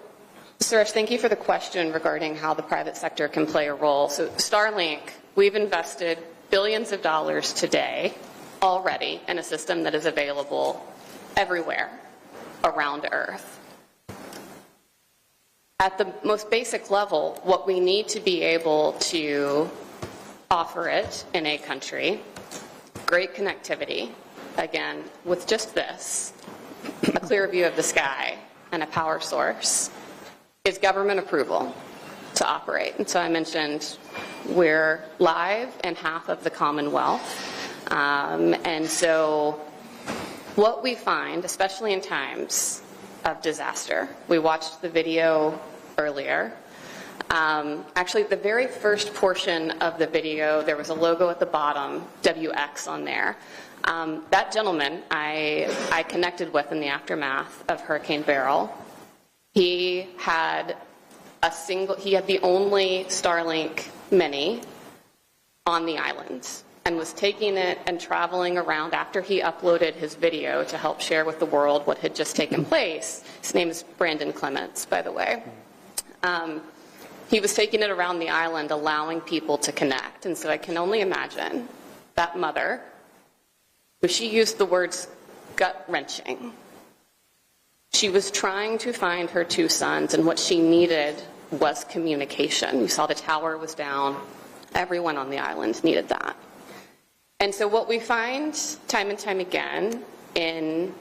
Suresh, thank you for the question regarding how the private sector can play a role. So Starlink we've invested billions of dollars today already in a system that is available everywhere around Earth. At the most basic level, what we need to be able to offer it in a country, great connectivity, again, with just this, a clear view of the sky and a power source, is government approval to operate. And so I mentioned we're live in half of the Commonwealth. And so what we find, especially in times of disaster, we watched the video earlier. Actually, the very first portion of the video, there was a logo at the bottom, WX on there. That gentleman I connected with in the aftermath of Hurricane Beryl. He had the only Starlink Mini on the island and was taking it and traveling around after he uploaded his video to help share with the world what had just taken place. His name is Brandon Clements, by the way. He was taking it around the island, allowing people to connect. And so I can only imagine that mother, who she used the words gut-wrenching. She was trying to find her two sons, and what she needed was communication. You saw the tower was down. Everyone on the island needed that. And so what we find time and time again in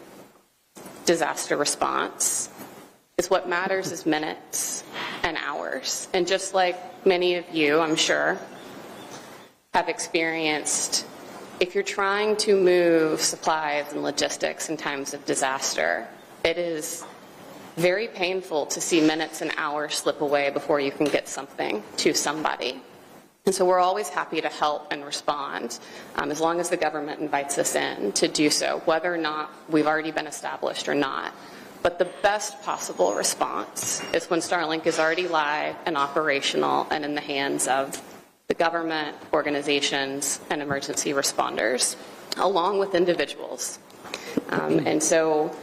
disaster response is what matters is minutes and hours. And just like many of you, I'm sure, have experienced, if you're trying to move supplies and logistics in times of disaster, it is very painful to see minutes and hours slip away before you can get something to somebody. And so we're always happy to help and respond as long as the government invites us in to do so, whether or not we've already been established or not. But the best possible response is when Starlink is already live and operational and in the hands of the government, organizations, and emergency responders, along with individuals. And so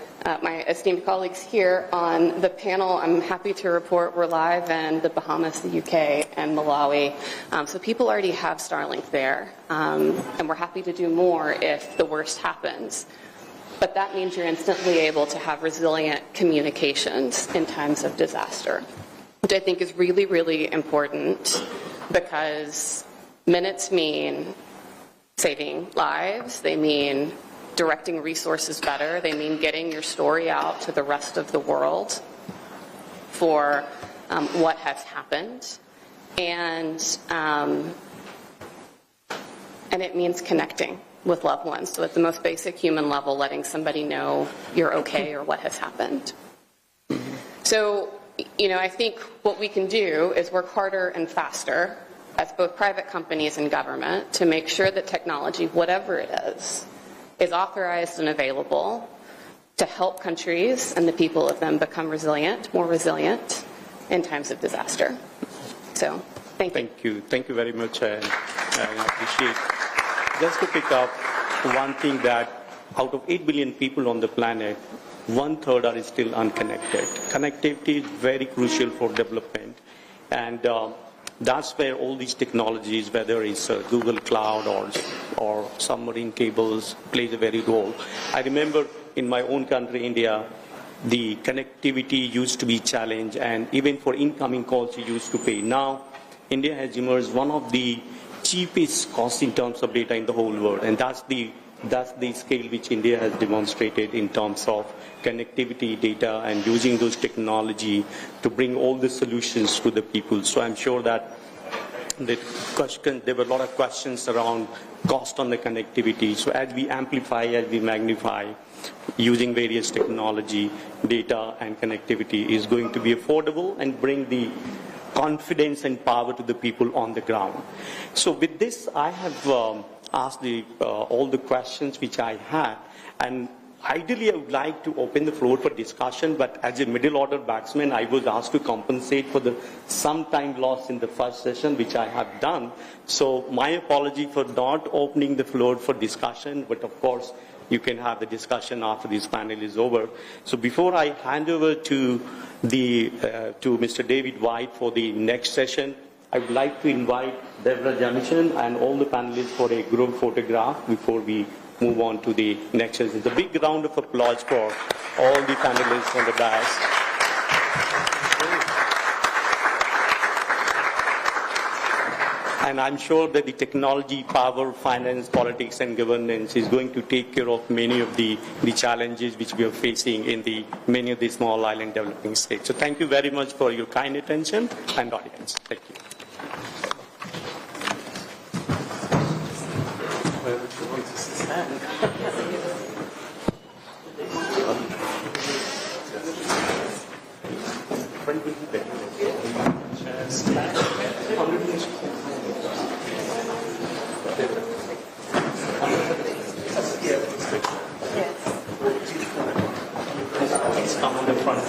my esteemed colleagues here on the panel, I'm happy to report we're live in the Bahamas, the UK, and Malawi. So people already have Starlink there, and we're happy to do more if the worst happens. But that means you're instantly able to have resilient communications in times of disaster, which I think is really, really important, because minutes mean saving lives, they mean directing resources better, they mean getting your story out to the rest of the world for what has happened, and it means connecting with loved ones. So at the most basic human level, letting somebody know you're okay or what has happened. So, I think what we can do is work harder and faster as both private companies and government to make sure that technology, whatever it is authorized and available to help countries and the people of them become resilient, more resilient in times of disaster. So, thank you. Thank you very much, and I appreciate. Just to pick up one thing, that out of 8 billion people on the planet, 1/3 are still unconnected. Connectivity is very crucial for development, and that's where all these technologies, whether it's Google Cloud or submarine cables, plays a very role. I remember in my own country, India, the connectivity used to be challenged, and even for incoming calls you used to pay. Now, India has emerged one of the cheapest cost in terms of data in the whole world, and that's the scale which India has demonstrated in terms of connectivity, data, and using those technology to bring all the solutions to the people. So I'm sure that there were a lot of questions around cost on the connectivity. So as we amplify, as we magnify, using various technology, data, and connectivity is going to be affordable and bring the confidence and power to the people on the ground. So with this, I have asked all the questions which I had, and ideally I would like to open the floor for discussion, but as a middle order batsman, I was asked to compensate for some time lost in the first session, which I have done. So my apology for not opening the floor for discussion, but of course you can have the discussion after this panel is over. So before I hand over to Mr. David White for the next session, I would like to invite Deborah Jamison and all the panelists for a group photograph before we move on to the next session. It's a big round of applause for all the panelists on the dais. And I'm sure that the technology, power, finance, politics, and governance is going to take care of many of the challenges which we are facing in many of the small island developing states. So thank you very much for your kind attention and audience. Thank you. Where would you want us to stand? Chairs back. Come on the front.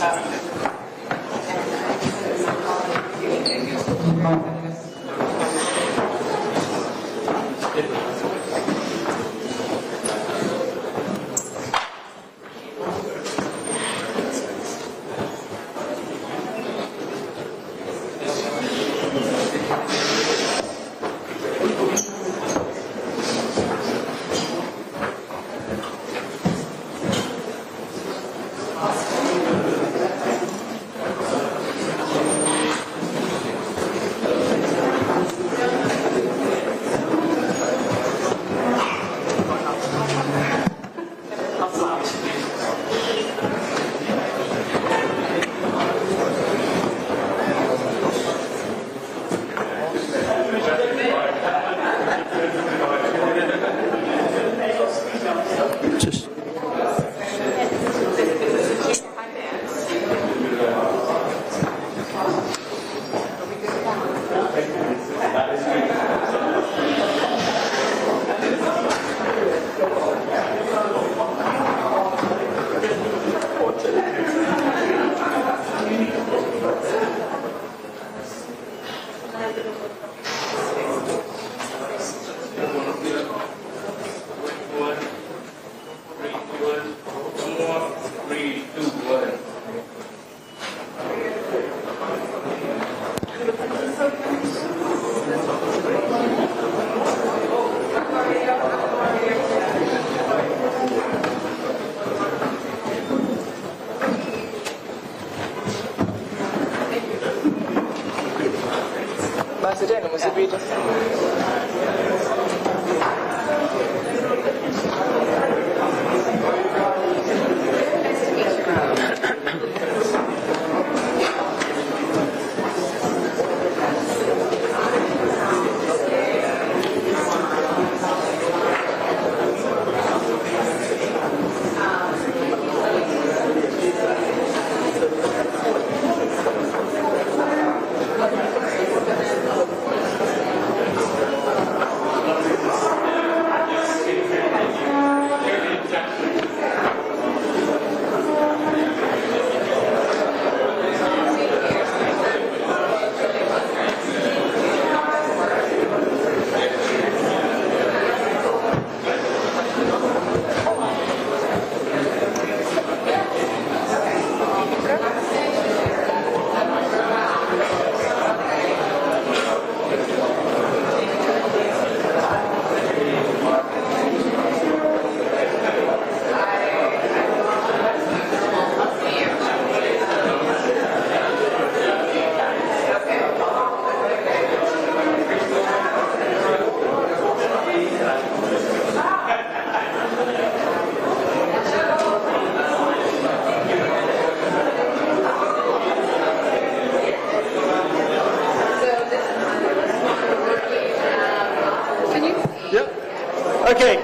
Okay,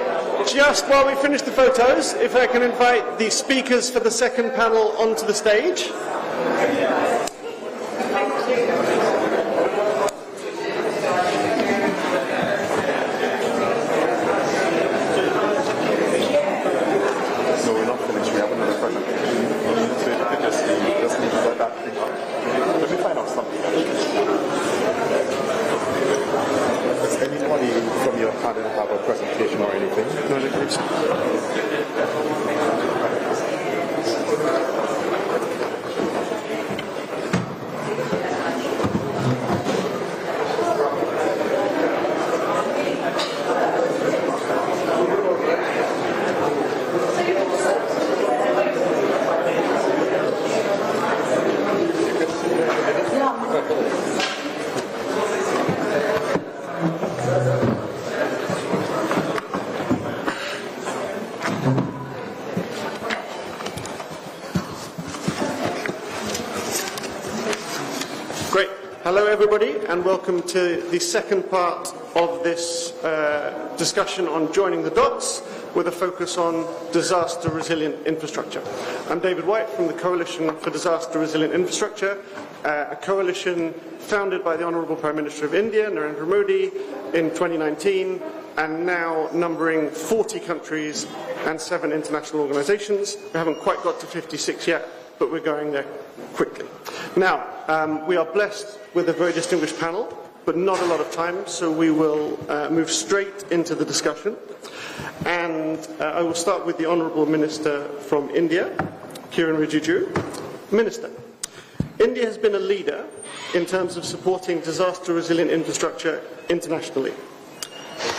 just while we finish the photos, if I can invite the speakers for the second panel onto the stage. No, we're not finished. We have another presentation. So if you just leave that thing up. Let me find out something. Does anybody from your panel have a presentation or anything? No, Great. Hello, everybody, and welcome to the second part of this discussion on joining the dots, with a focus on disaster-resilient infrastructure. I'm David White from the Coalition for Disaster-Resilient Infrastructure, a coalition founded by the Honourable Prime Minister of India, Narendra Modi, in 2019, and now numbering 40 countries and 7 international organisations. We haven't quite got to 56 yet, but we're going there quickly. Now, we are blessed with a very distinguished panel, but not a lot of time, so we will move straight into the discussion. And I will start with the Honourable Minister from India, Kiran Rijiju. Minister, India has been a leader in terms of supporting disaster-resilient infrastructure internationally.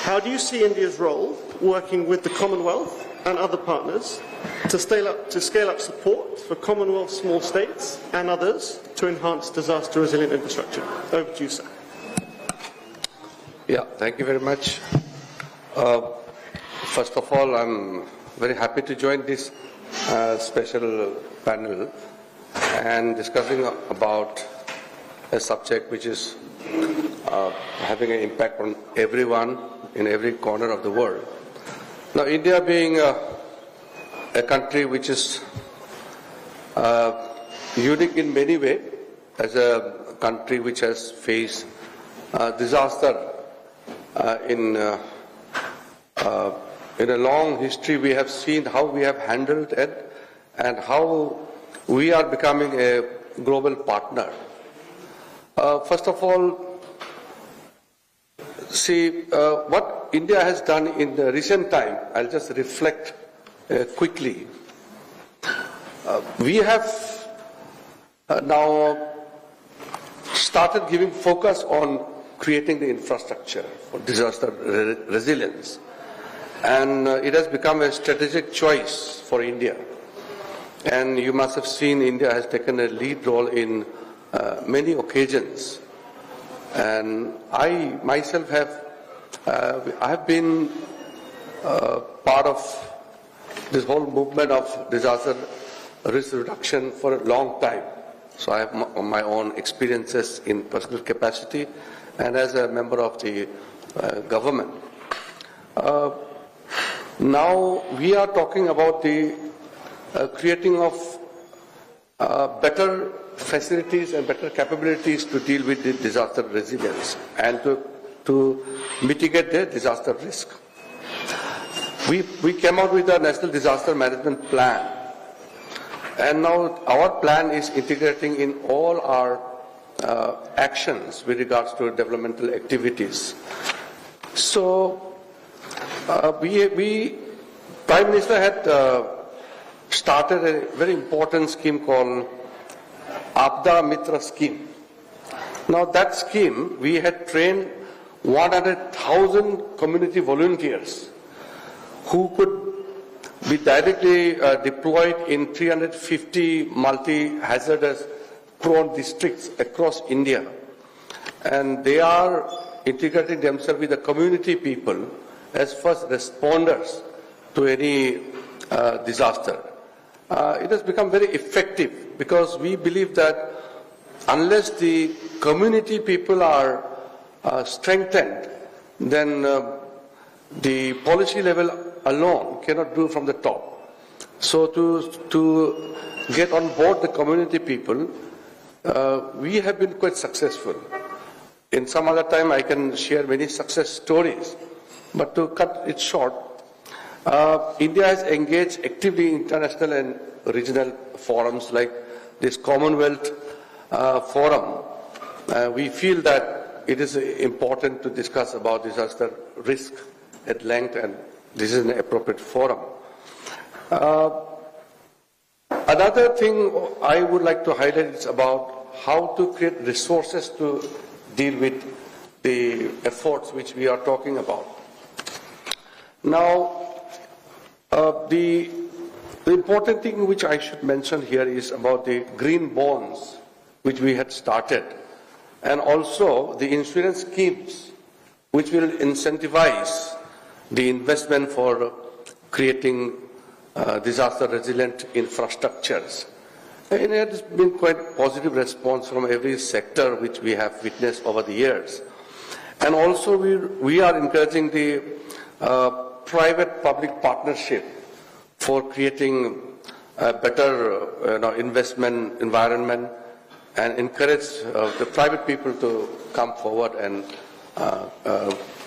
How do you see India's role working with the Commonwealth and other partners to scale up support for Commonwealth small states and others to enhance disaster-resilient infrastructure? Over to you, sir. Yeah, thank you very much. First of all, I'm very happy to join this special panel and discussing about a subject which is having an impact on everyone in every corner of the world. Now, India being a country which is unique in many ways, as a country which has faced disaster in a long history, we have seen how we have handled it and how we are becoming a global partner. First of all, see what India has done in the recent time. I'll just reflect quickly. We have now started giving focus on creating the infrastructure for disaster resilience. And it has become a strategic choice for India. And you must have seen India has taken a lead role in many occasions. And I myself have been part of this whole movement of disaster risk reduction for a long time. So I have my own experiences in personal capacity and as a member of the government. Now we are talking about the creating of better facilities and better capabilities to deal with the disaster resilience and to mitigate the disaster risk. We came out with a National Disaster Management Plan, and now our plan is integrating in all our actions with regards to developmental activities. So Prime Minister had started a very important scheme called Apda Mitra scheme. Now that scheme, we had trained 100,000 community volunteers who could be directly deployed in 350 multi-hazardous prone districts across India. And they are integrating themselves with the community people as first responders to any disaster. It has become very effective because we believe that unless the community people are strengthened, then the policy level alone cannot do from the top. So to get on board the community people, we have been quite successful. In some other time I can share many success stories, but to cut it short, India has engaged actively in international and regional forums like this Commonwealth forum. We feel that it is important to discuss about disaster risk at length, and this is an appropriate forum. Another thing I would like to highlight is about how to create resources to deal with the efforts which we are talking about. Now, the important thing which I should mention here is about the green bonds which we had started, and also the insurance schemes which will incentivize the investment for creating disaster resilient infrastructures. And it has been quite positive response from every sector which we have witnessed over the years. And also we are encouraging the private-public partnership for creating a better investment environment and encourage the private people to come forward and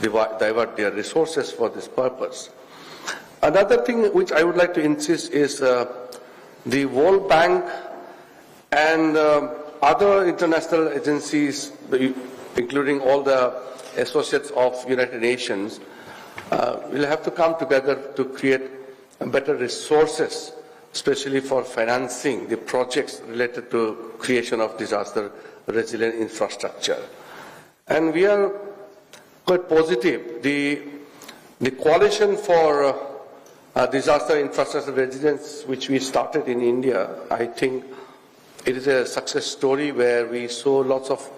divert their resources for this purpose. Another thing which I would like to insist is the World Bank and other international agencies, including all the associates of United Nations, will have to come together to create better resources, especially for financing the projects related to creation of disaster resilient infrastructure. And we are quite positive. The coalition for disaster infrastructure resilience, which we started in India, I think it is a success story where we saw lots of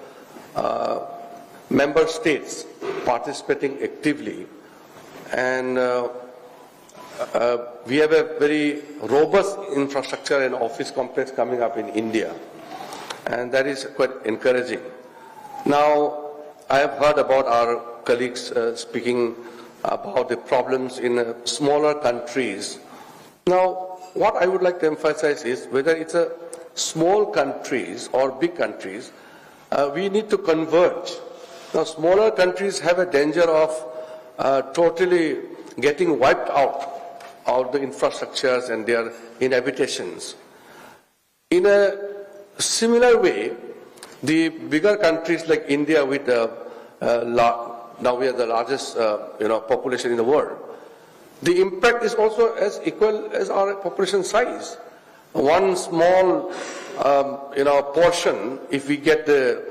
member states participating actively. And we have a very robust infrastructure and office complex coming up in India. And that is quite encouraging. Now, I have heard about our colleagues speaking about the problems in smaller countries. Now, what I would like to emphasize is whether it's a small countries or big countries, we need to converge. Now, smaller countries have a danger of totally getting wiped out of the infrastructures and their inhabitations. In a similar way, the bigger countries like India with now we are the largest population in the world. The impact is also as equal as our population size. One small portion, if we get the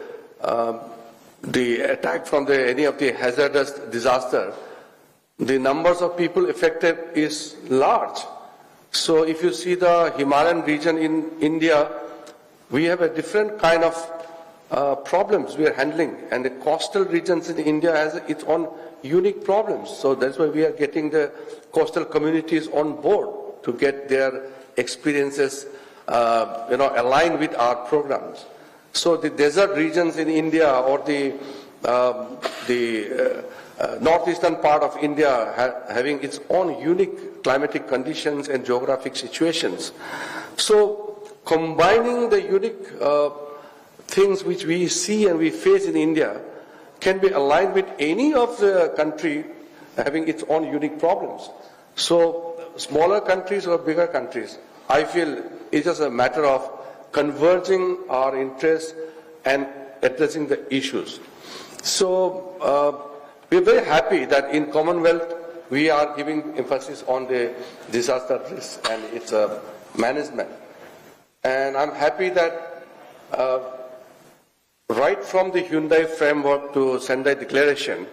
attack from any of the hazardous disaster, the numbers of people affected is large. So if you see the Himalayan region in India, we have a different kind of problems we are handling, and the coastal regions in India has its own unique problems. So that's why we are getting the coastal communities on board to get their experiences aligned with our programs. So the desert regions in India or the northeastern part of India having its own unique climatic conditions and geographic situations. So combining the unique things which we see and we face in India can be aligned with any of the country having its own unique problems. So smaller countries or bigger countries, I feel it's just a matter of converging our interests and addressing the issues. So we're very happy that in Commonwealth we are giving emphasis on the disaster risk and its management. And I'm happy that right from the Hyundai framework to Sendai Declaration,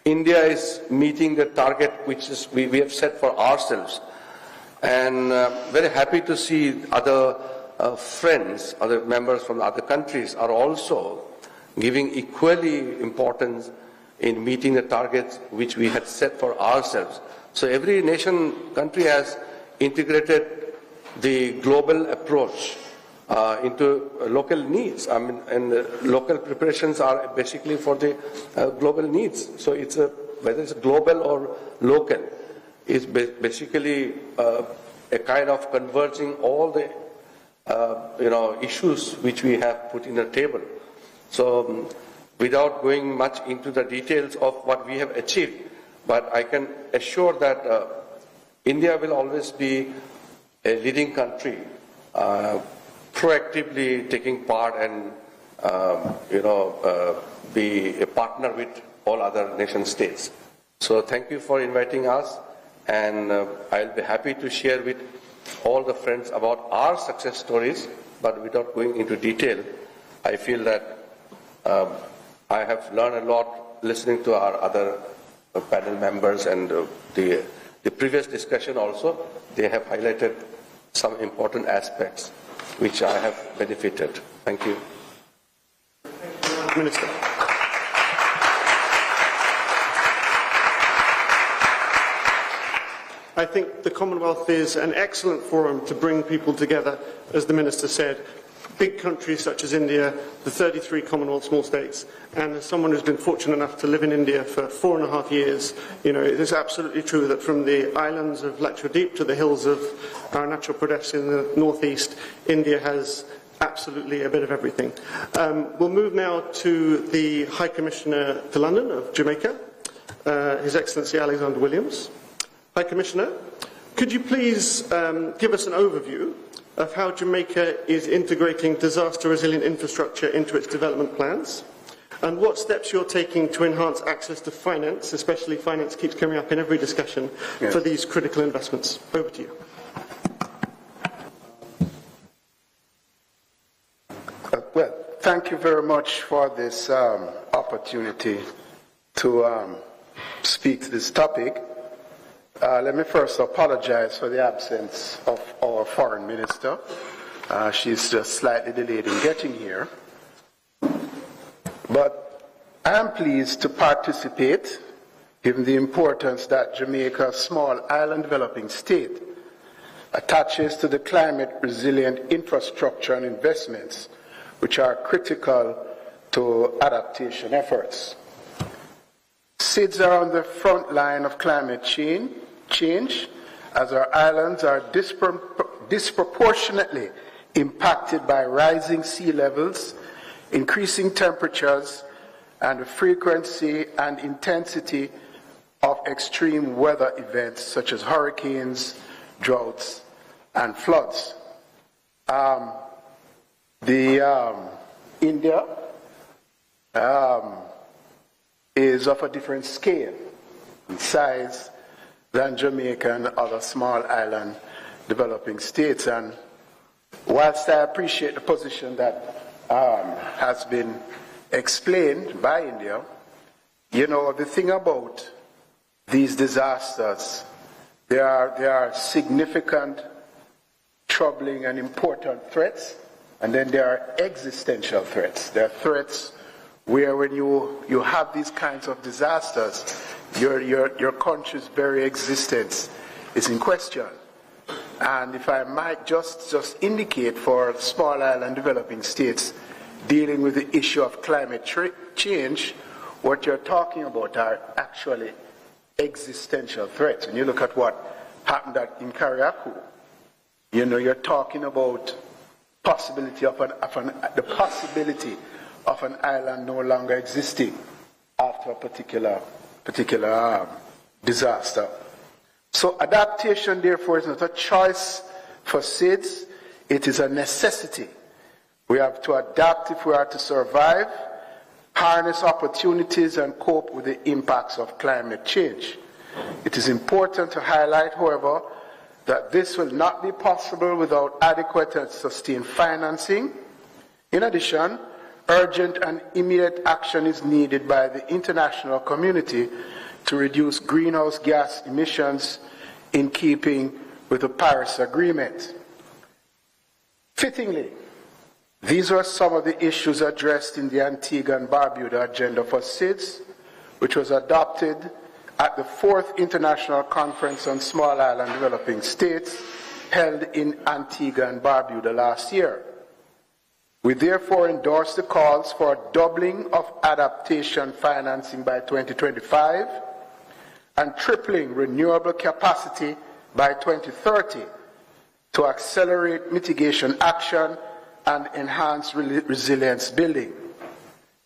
India is meeting the target which is we have set for ourselves. And very happy to see other friends, other members from other countries are also giving equally importance in meeting the targets which we had set for ourselves. So every country has integrated the global approach into local needs. I mean, and local preparations are basically for the global needs. So it's whether it's global or local, it's basically a kind of converging all the issues which we have put in the table. So without going much into the details of what we have achieved, but I can assure that India will always be a leading country, proactively taking part and be a partner with all other nation states. So thank you for inviting us, and I'll be happy to share with all the friends about our success stories, but without going into detail, I feel that I have learned a lot listening to our other panel members and the previous discussion also. They have highlighted some important aspects which I have benefited. Thank you. Minister. I think the Commonwealth is an excellent forum to bring people together, as the Minister said. Big countries such as India, the 33 Commonwealth small states, and as someone who's been fortunate enough to live in India for 4.5 years, it is absolutely true that from the islands of Lakshadweep to the hills of Arunachal Pradesh in the northeast, India has absolutely a bit of everything. We'll move now to the High Commissioner to London of Jamaica, His Excellency Alexander Williams. High Commissioner, could you please give us an overview of how Jamaica is integrating disaster-resilient infrastructure into its development plans, and what steps you're taking to enhance access to finance, especially finance keeps coming up in every discussion, for these critical investments. Over to you. Well, thank you very much for this opportunity to speak to this topic. Let me first apologize for the absence of our Foreign Minister. She's just slightly delayed in getting here. But I am pleased to participate, given the importance that Jamaica, a small island developing state, attaches to the climate resilient infrastructure and investments which are critical to adaptation efforts. SIDS are on the front line of climate change, as our islands are disproportionately impacted by rising sea levels, increasing temperatures, and the frequency and intensity of extreme weather events such as hurricanes, droughts, and floods. India is of a different scale and size than Jamaica and other small island developing states. And whilst I appreciate the position that has been explained by India, the thing about these disasters, there are significant, troubling, and important threats, and then there are existential threats. There are threats where when you have these kinds of disasters, your country's very existence is in question. And if I might just indicate for small island developing states dealing with the issue of climate change, what you're talking about are actually existential threats. When you look at what happened in Kariakou, you're talking about the possibility of an island no longer existing after a particular disaster. So adaptation, therefore, is not a choice for SIDS, it is a necessity. We have to adapt if we are to survive, harness opportunities, and cope with the impacts of climate change. It is important to highlight, however, that this will not be possible without adequate and sustained financing. In addition, urgent and immediate action is needed by the international community to reduce greenhouse gas emissions in keeping with the Paris Agreement. Fittingly, these are some of the issues addressed in the Antigua and Barbuda Agenda for SIDS, which was adopted at the 4th International Conference on Small Island Developing States held in Antigua and Barbuda last year. We therefore endorse the calls for a doubling of adaptation financing by 2025 and tripling renewable capacity by 2030 to accelerate mitigation action and enhance resilience building.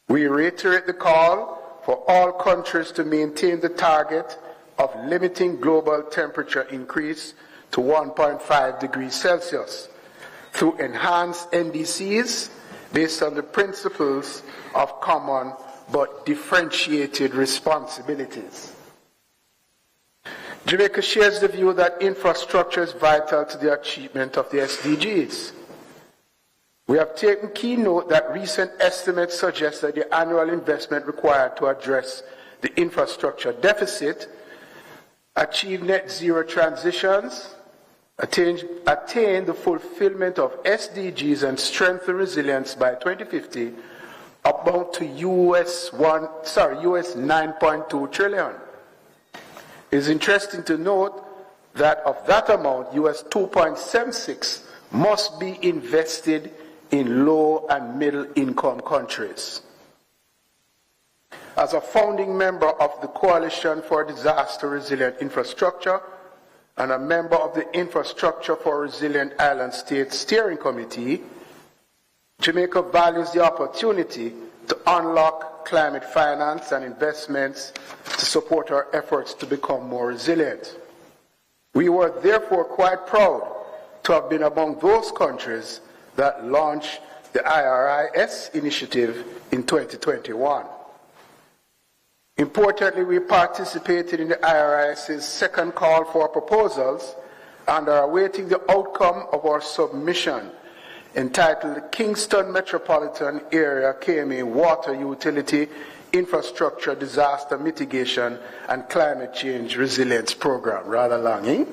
We reiterate the call for all countries to maintain the target of limiting global temperature increase to 1.5 degrees Celsius through enhanced NDCs based on the principles of common but differentiated responsibilities. Jamaica shares the view that infrastructure is vital to the achievement of the SDGs. We have taken keen note that recent estimates suggest that the annual investment required to address the infrastructure deficit, achieve net zero transitions, attain the fulfillment of SDGs and strengthen resilience by 2050 amount to US 9.2 trillion. It is interesting to note that of that amount, US 2.76 must be invested in low and middle income countries. As a founding member of the Coalition for Disaster Resilient Infrastructure and a member of the Infrastructure for Resilient Island States Steering Committee, Jamaica values the opportunity to unlock climate finance and investments to support our efforts to become more resilient. We were therefore quite proud to have been among those countries that launched the IRIS initiative in 2021. Importantly, we participated in the IRIS's second call for proposals and are awaiting the outcome of our submission entitled Kingston Metropolitan Area KMA Water Utility Infrastructure Disaster Mitigation and Climate Change Resilience Program. Rather long, eh?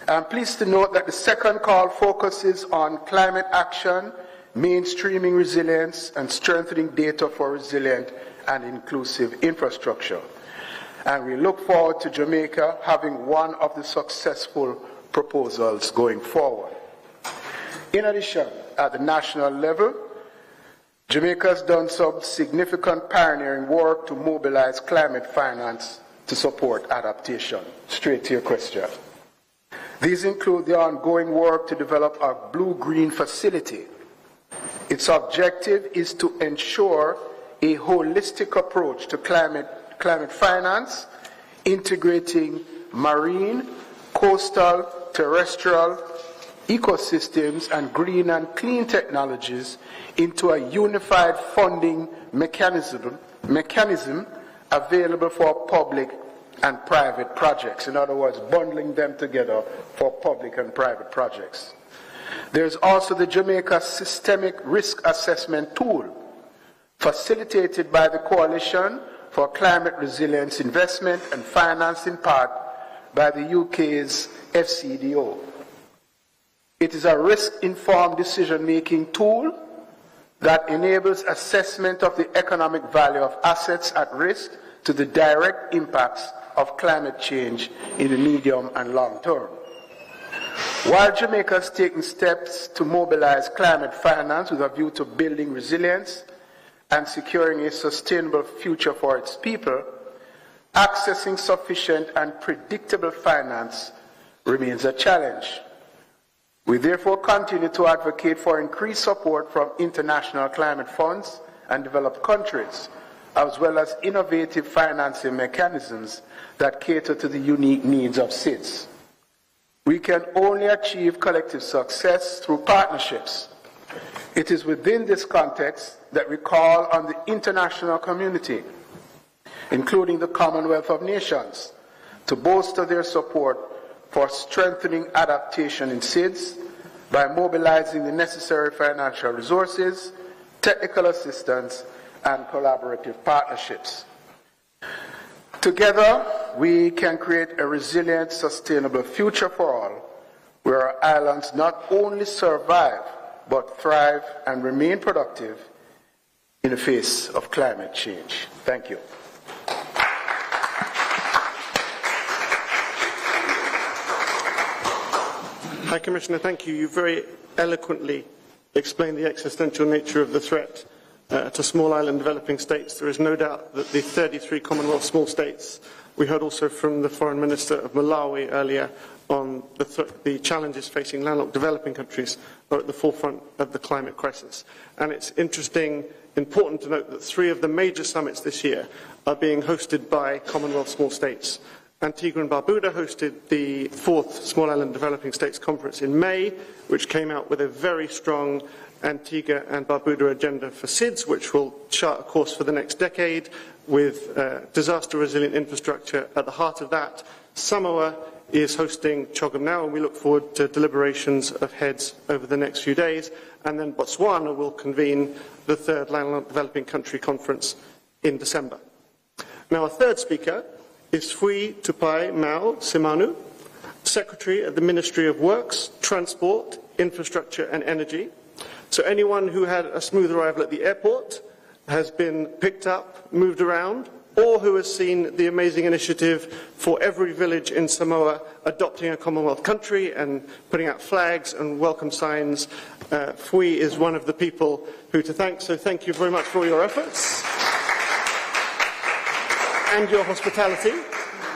I'm pleased to note that the second call focuses on climate action, mainstreaming resilience, and strengthening data for resilient and inclusive infrastructure. And we look forward to Jamaica having one of the successful proposals going forward. In addition, at the national level, Jamaica has done some significant pioneering work to mobilize climate finance to support adaptation. Straight to your question. These include the ongoing work to develop a blue-green facility. Its objective is to ensure a holistic approach to climate finance, integrating marine, coastal, terrestrial, ecosystems, and green and clean technologies into a unified funding mechanism available for public and private projects. In other words, bundling them together for public and private projects. There's also the Jamaica Systemic Risk Assessment Tool, facilitated by the Coalition for Climate Resilience Investment and financed in part by the UK's FCDO. It is a risk-informed decision-making tool that enables assessment of the economic value of assets at risk to the direct impacts of climate change in the medium and long term. While Jamaica has taken steps to mobilize climate finance with a view to building resilience and securing a sustainable future for its people, accessing sufficient and predictable finance remains a challenge. We therefore continue to advocate for increased support from international climate funds and developed countries, as well as innovative financing mechanisms that cater to the unique needs of SIDS. We can only achieve collective success through partnerships. It is within this context that we call on the international community, including the Commonwealth of Nations, to bolster their support for strengthening adaptation in SIDS by mobilizing the necessary financial resources, technical assistance, and collaborative partnerships. Together, we can create a resilient, sustainable future for all, where our islands not only survive, but thrive and remain productive in the face of climate change. Thank you. High Commissioner, thank you. You very eloquently explained the existential nature of the threat to small island developing states. There is no doubt that the 33 Commonwealth small states, we heard also from the Foreign Minister of Malawi earlier on the challenges facing landlocked developing countries, are at the forefront of the climate crisis. And it's important to note that 3 of the major summits this year are being hosted by Commonwealth small states. Antigua and Barbuda hosted the 4th Small Island Developing States Conference in May, which came out with a very strong Antigua and Barbuda agenda for SIDS, which will chart a course for the next decade with disaster-resilient infrastructure at the heart of that. Samoa is hosting CHOGM now, and we look forward to deliberations of heads over the next few days. And then Botswana will convene the 3rd Landlocked Developing Country Conference in December. Now, our 3rd speaker is Fui Tupai Mau Simanu, Secretary at the Ministry of Works, Transport, Infrastructure and Energy. So anyone who had a smooth arrival at the airport has been picked up, moved around, or who has seen the amazing initiative for every village in Samoa adopting a Commonwealth country and putting out flags and welcome signs. Fui is one of the people who to thank, so thank you very much for all your efforts and your hospitality.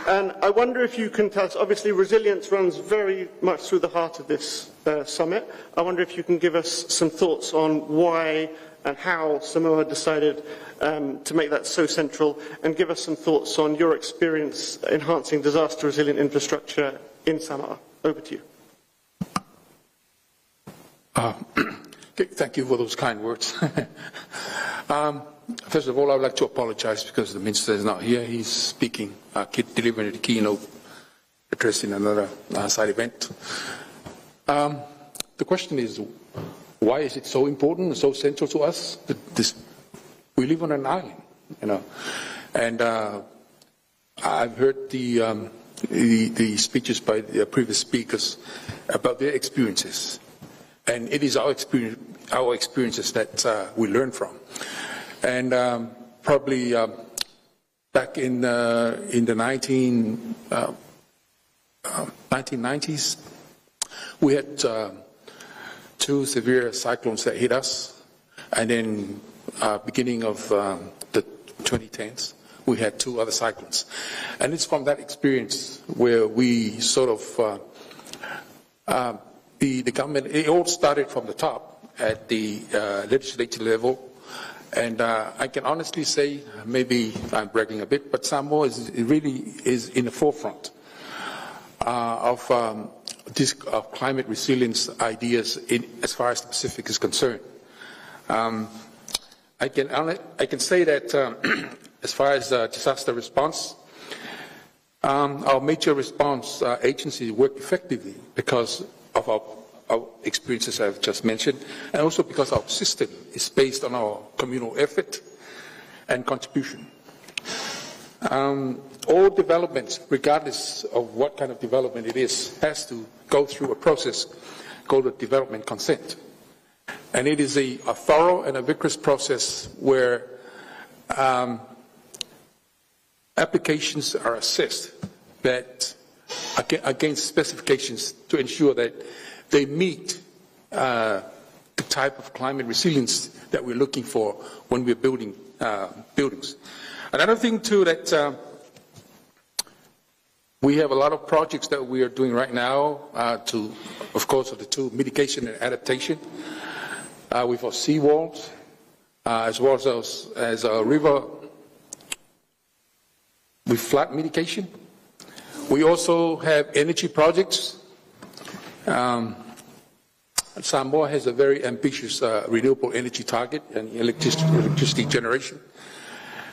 And I wonder if you can tell us, obviously resilience runs very much through the heart of this summit. I wonder if you can give us some thoughts on why and how Samoa decided to make that so central, and give us some thoughts on your experience enhancing disaster resilient infrastructure in Samoa. Over to you. Thank you for those kind words. First of all, I would like to apologize because the minister is not here. He's speaking, delivering the keynote address in another side event. The question is, why is it so important and so central to us? We live on an island, you know, and I've heard the speeches by the previous speakers about their experiences, and it is our experiences that we learn from. And probably back in the 1990s, we had two severe cyclones that hit us, and then beginning of the 2010s, we had two other cyclones. And it's from that experience where we sort of, the government, it all started from the top at the legislative level. And I can honestly say, maybe I'm bragging a bit, but Samoa really is in the forefront of climate resilience ideas as far as the Pacific is concerned. I can say that as far as disaster response, our major response agencies work effectively because of our experiences I've just mentioned, and also because our system is based on our communal effort and contribution. All developments, regardless of what kind of development it is, has to go through a process called a development consent. And it is a thorough and a vigorous process where applications are assessed that against specifications to ensure that they meet the type of climate resilience that we're looking for when we're building buildings. Another thing too that we have a lot of projects that we are doing right now of course, the two, mitigation and adaptation. With our seawalls, as well as a river with flood mitigation. We also have energy projects. Samoa has a very ambitious renewable energy target and electricity generation.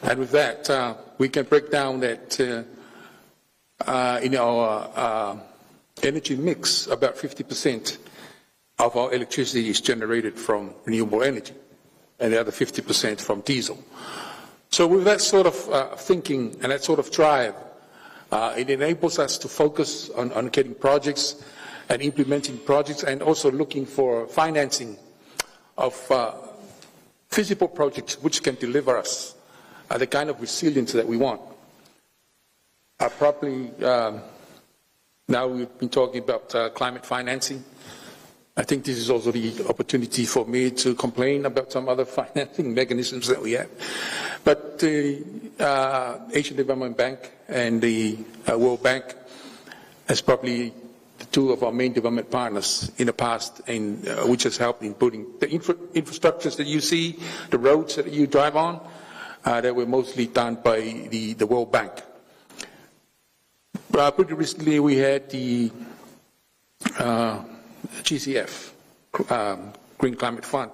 And with that, we can break down that in our energy mix, about 50% of our electricity is generated from renewable energy, and the other 50% from diesel. So with that sort of thinking and that sort of drive, it enables us to focus on getting projects and implementing projects, and also looking for financing of feasible projects which can deliver us the kind of resilience that we want. Now we've been talking about climate financing. I think this is also the opportunity for me to complain about some other financing mechanisms that we have. But the Asian Development Bank and the World Bank as probably the two of our main development partners in the past, and which has helped in building the infrastructures that you see, the roads that you drive on, that were mostly done by the World Bank. Pretty recently we had the GCF, Green Climate Fund,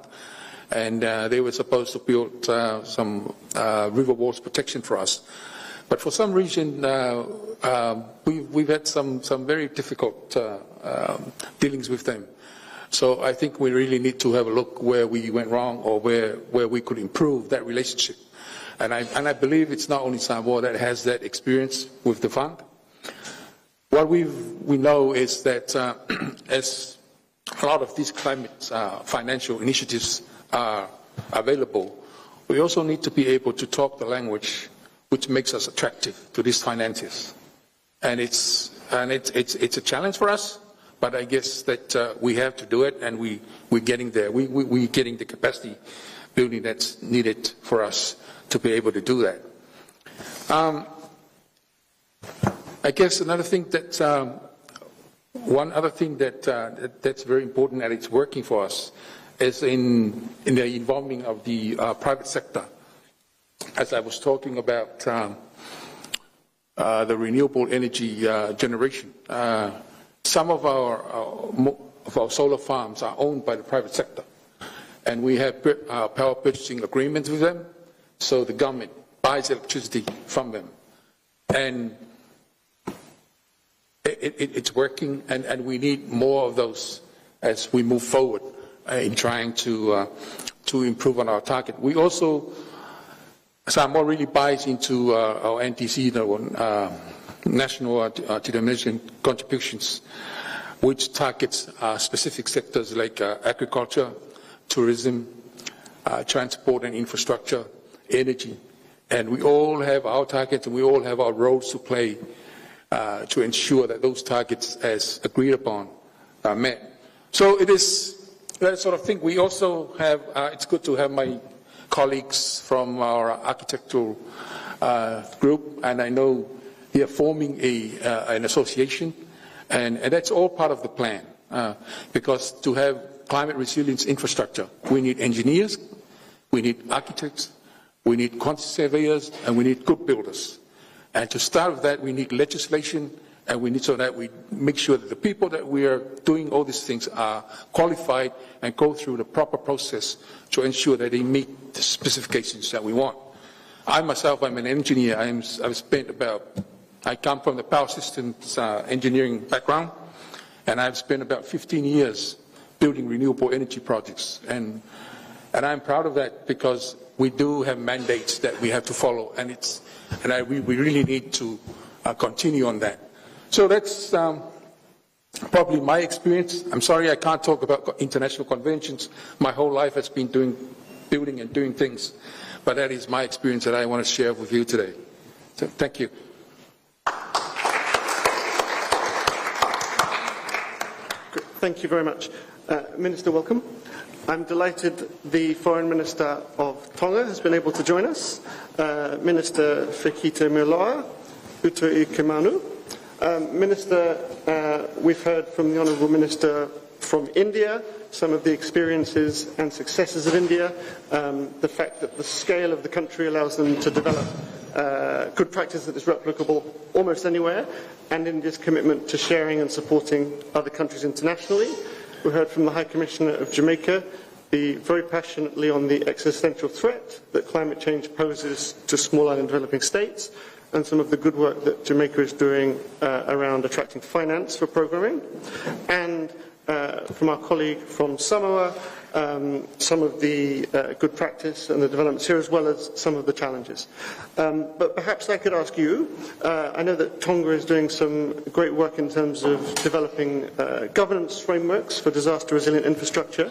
and they were supposed to build some river walls protection for us. But for some reason, we've had some very difficult dealings with them. So I think we really need to have a look where we went wrong, or where we could improve that relationship. And I believe it's not only Samoa that has that experience with the fund. What we know is that as a lot of these climate financial initiatives are available, we also need to be able to talk the language which makes us attractive to these financiers. And it's a challenge for us, but I guess that we have to do it, and we're getting there. We're getting the capacity building that's needed for us to be able to do that. I guess another thing that one other thing that's very important and it's working for us is in the involvement of the private sector. As I was talking about the renewable energy generation, some of our solar farms are owned by the private sector, and we have power purchasing agreements with them, so the government buys electricity from them. And it's working, and we need more of those as we move forward in trying to improve on our target. We also, so I'm more really biased into our NTC, National Determination Contributions, which targets specific sectors like agriculture, tourism, transport and infrastructure, energy. And we all have our targets, and we all have our roles to play to ensure that those targets, as agreed upon, are met. So it is that sort of thing. We also have, it's good to have my colleagues from our architectural group, and I know they are forming an association, and that's all part of the plan, because to have climate resilience infrastructure, we need engineers, we need architects, we need quantity surveyors, and we need good builders. And to start with that, we need legislation, and we need so that we make sure that the people that we are doing all these things are qualified and go through the proper process to ensure that they meet the specifications that we want. I myself, I'm an engineer. I come from the power systems engineering background, and I've spent about 15 years building renewable energy projects. And I'm proud of that, because we do have mandates that we have to follow, and we really need to continue on that. So that's probably my experience. I'm sorry I can't talk about international conventions. My whole life has been building and doing things, but that is my experience that I want to share with you today. So thank you. Thank you very much. Minister, welcome. I'm delighted the Foreign Minister of Tonga has been able to join us, Minister Fekita Miloa Uto'i-Kimanu. Minister, we've heard from the Honourable Minister from India, some of the experiences and successes of India, the fact that the scale of the country allows them to develop good practice that is replicable almost anywhere, and India's commitment to sharing and supporting other countries internationally. We heard from the High Commissioner of Jamaica very passionately on the existential threat that climate change poses to small island developing states, and some of the good work that Jamaica is doing around attracting finance for programming. And from our colleague from Samoa, some of the good practice and the developments here, as well as some of the challenges. But perhaps I could ask you, I know that Tonga is doing some great work in terms of developing governance frameworks for disaster resilient infrastructure.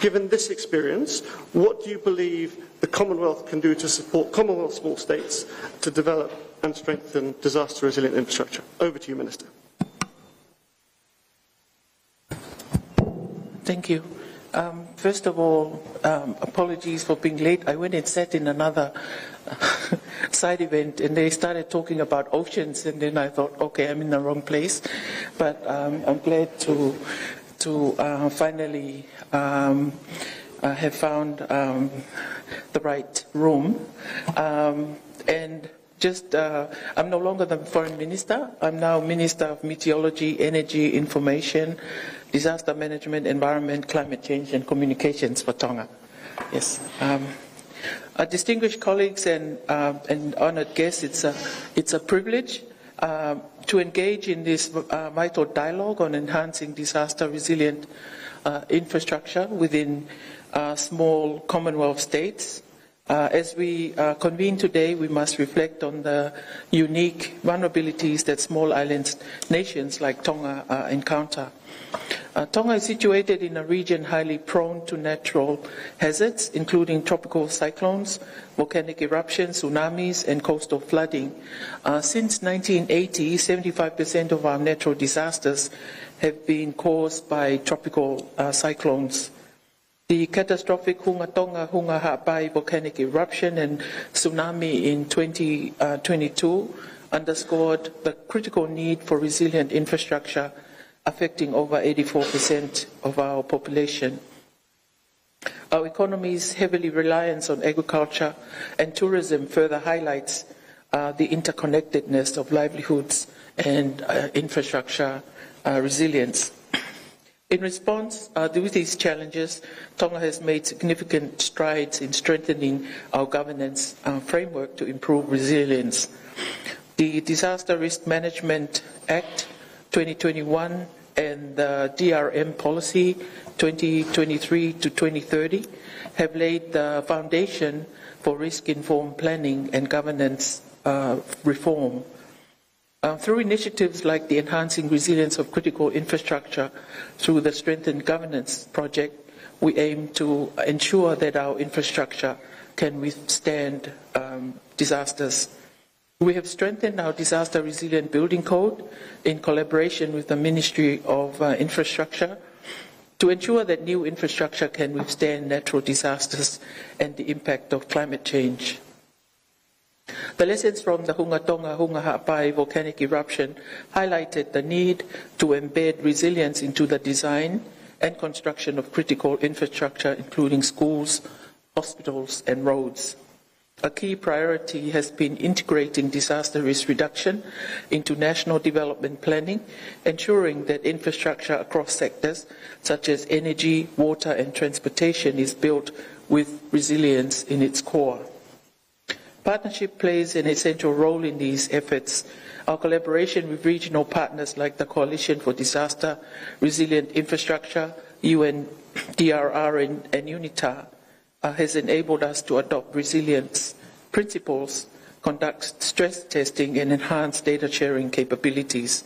Given this experience, what do you believe the Commonwealth can do to support Commonwealth small states to develop and strengthen disaster resilient infrastructure? Over to you, Minister. Thank you. First of all, apologies for being late. I went and sat in another side event, and they started talking about oceans, and then I thought, okay, I'm in the wrong place. But I'm glad to finally have found the right room. And just, I'm no longer the Foreign Minister. I'm now Minister of Meteorology, Energy, Information, Disaster Management, Environment, Climate Change, and Communications for Tonga. Yes. Distinguished colleagues and honored guests, it's a privilege to engage in this vital dialogue on enhancing disaster resilient infrastructure within small Commonwealth states. As we convene today, we must reflect on the unique vulnerabilities that small island nations like Tonga encounter. Tonga is situated in a region highly prone to natural hazards, including tropical cyclones, volcanic eruptions, tsunamis, and coastal flooding. Since 1980, 75% of our natural disasters have been caused by tropical cyclones. The catastrophic Hunga Tonga Hunga Ha'apai volcanic eruption and tsunami in 2022 underscored the critical need for resilient infrastructure affecting over 84% of our population. Our economy's heavily reliance on agriculture and tourism further highlights the interconnectedness of livelihoods and infrastructure resilience. In response to these challenges, Tonga has made significant strides in strengthening our governance framework to improve resilience. The Disaster Risk Management Act 2021 and the DRM policy 2023 to 2030 have laid the foundation for risk-informed planning and governance reform. Through initiatives like the Enhancing Resilience of Critical Infrastructure through the Strengthened Governance Project, we aim to ensure that our infrastructure can withstand disasters. We have strengthened our disaster resilient building code in collaboration with the Ministry of Infrastructure to ensure that new infrastructure can withstand natural disasters and the impact of climate change. The lessons from the Hunga Tonga Hunga Ha'apai volcanic eruption highlighted the need to embed resilience into the design and construction of critical infrastructure, including schools, hospitals, and roads. A key priority has been integrating disaster risk reduction into national development planning, ensuring that infrastructure across sectors such as energy, water, and transportation is built with resilience in its core. Partnership plays an essential role in these efforts. Our collaboration with regional partners like the Coalition for Disaster Resilient Infrastructure, UNDRR, and UNITA has enabled us to adopt resilience principles, conduct stress testing, and enhance data sharing capabilities.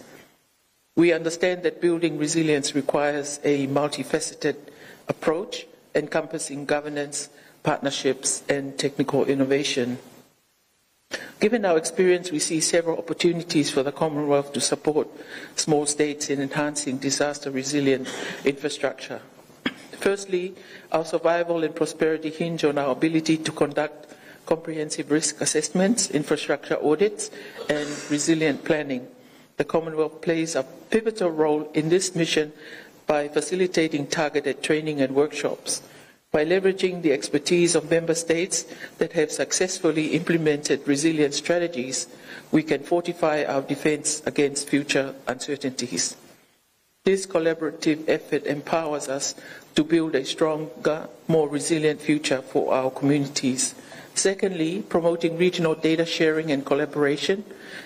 We understand that building resilience requires a multifaceted approach encompassing governance, partnerships, and technical innovation. Given our experience, we see several opportunities for the Commonwealth to support small states in enhancing disaster-resilient infrastructure. Firstly, our survival and prosperity hinge on our ability to conduct comprehensive risk assessments, infrastructure audits, and resilient planning. The Commonwealth plays a pivotal role in this mission by facilitating targeted training and workshops. By leveraging the expertise of member states that have successfully implemented resilient strategies, we can fortify our defense against future uncertainties. This collaborative effort empowers us to build a stronger, more resilient future for our communities. Secondly, promoting regional data sharing and collaboration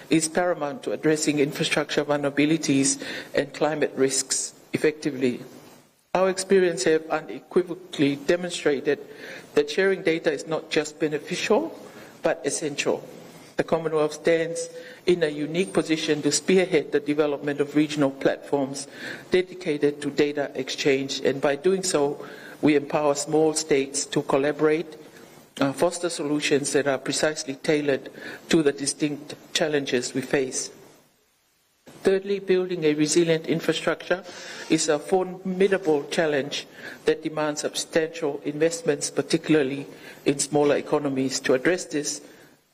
is paramount to addressing infrastructure vulnerabilities and climate risks effectively. Our experience have unequivocally demonstrated that sharing data is not just beneficial, but essential. The Commonwealth stands in a unique position to spearhead the development of regional platforms dedicated to data exchange, and by doing so, we empower small states to collaborate, foster solutions that are precisely tailored to the distinct challenges we face. Thirdly, building a resilient infrastructure is a formidable challenge that demands substantial investments, particularly in smaller economies. To address this,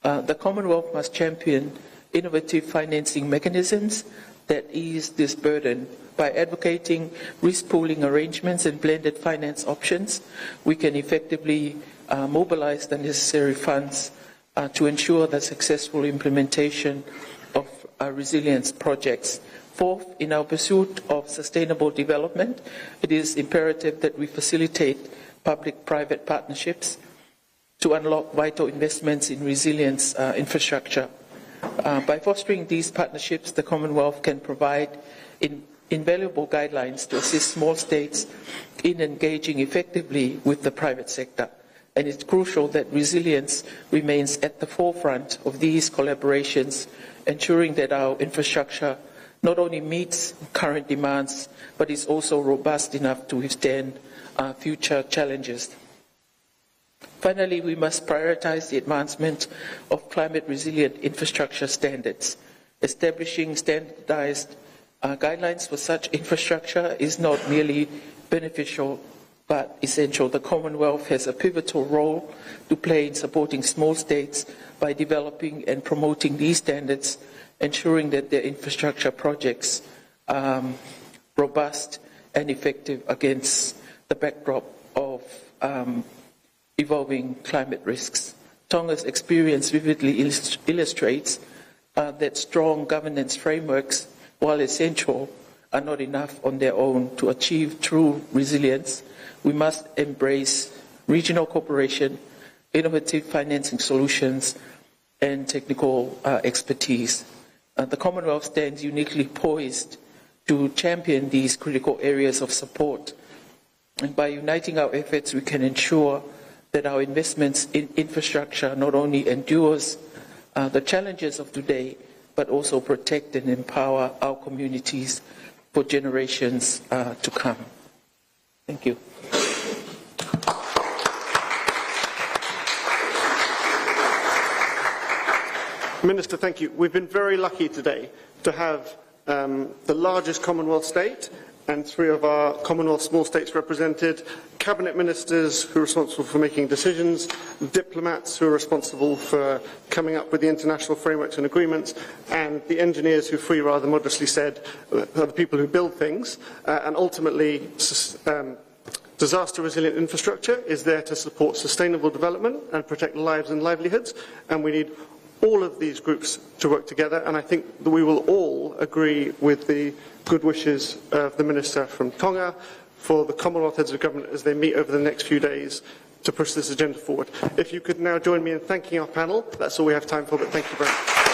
the Commonwealth must champion innovative financing mechanisms that ease this burden. By advocating risk pooling arrangements and blended finance options, we can effectively mobilize the necessary funds to ensure the successful implementation of resilience projects. Fourth, in our pursuit of sustainable development, it is imperative that we facilitate public-private partnerships to unlock vital investments in resilience infrastructure. By fostering these partnerships, the Commonwealth can provide invaluable guidelines to assist small states in engaging effectively with the private sector. And it's crucial that resilience remains at the forefront of these collaborations, ensuring that our infrastructure not only meets current demands, but is also robust enough to withstand future challenges. Finally, we must prioritize the advancement of climate-resilient infrastructure standards. Establishing standardized guidelines for such infrastructure is not merely beneficial but essential. The Commonwealth has a pivotal role to play in supporting small states by developing and promoting these standards, ensuring that their infrastructure projects are robust and effective against the backdrop of evolving climate risks. Tonga's experience vividly illustrates that strong governance frameworks, while essential, are not enough on their own to achieve true resilience. We must embrace regional cooperation, innovative financing solutions, and technical expertise. The Commonwealth stands uniquely poised to champion these critical areas of support. And by uniting our efforts, we can ensure that our investments in infrastructure not only endures the challenges of today, but also protect and empower our communities for generations to come. Thank you. Minister, thank you. We've been very lucky today to have the largest Commonwealth state and 3 of our Commonwealth small states represented, cabinet ministers who are responsible for making decisions, diplomats who are responsible for coming up with the international frameworks and agreements, and the engineers who Free rather modestly said are the people who build things, and ultimately disaster resilient infrastructure is there to support sustainable development and protect lives and livelihoods, and we need all of these groups to work together, and I think that we will all agree with the good wishes of the Minister from Tonga for the Commonwealth Heads of Government as they meet over the next few days to push this agenda forward. If you could now join me in thanking our panel, that's all we have time for, but thank you very much.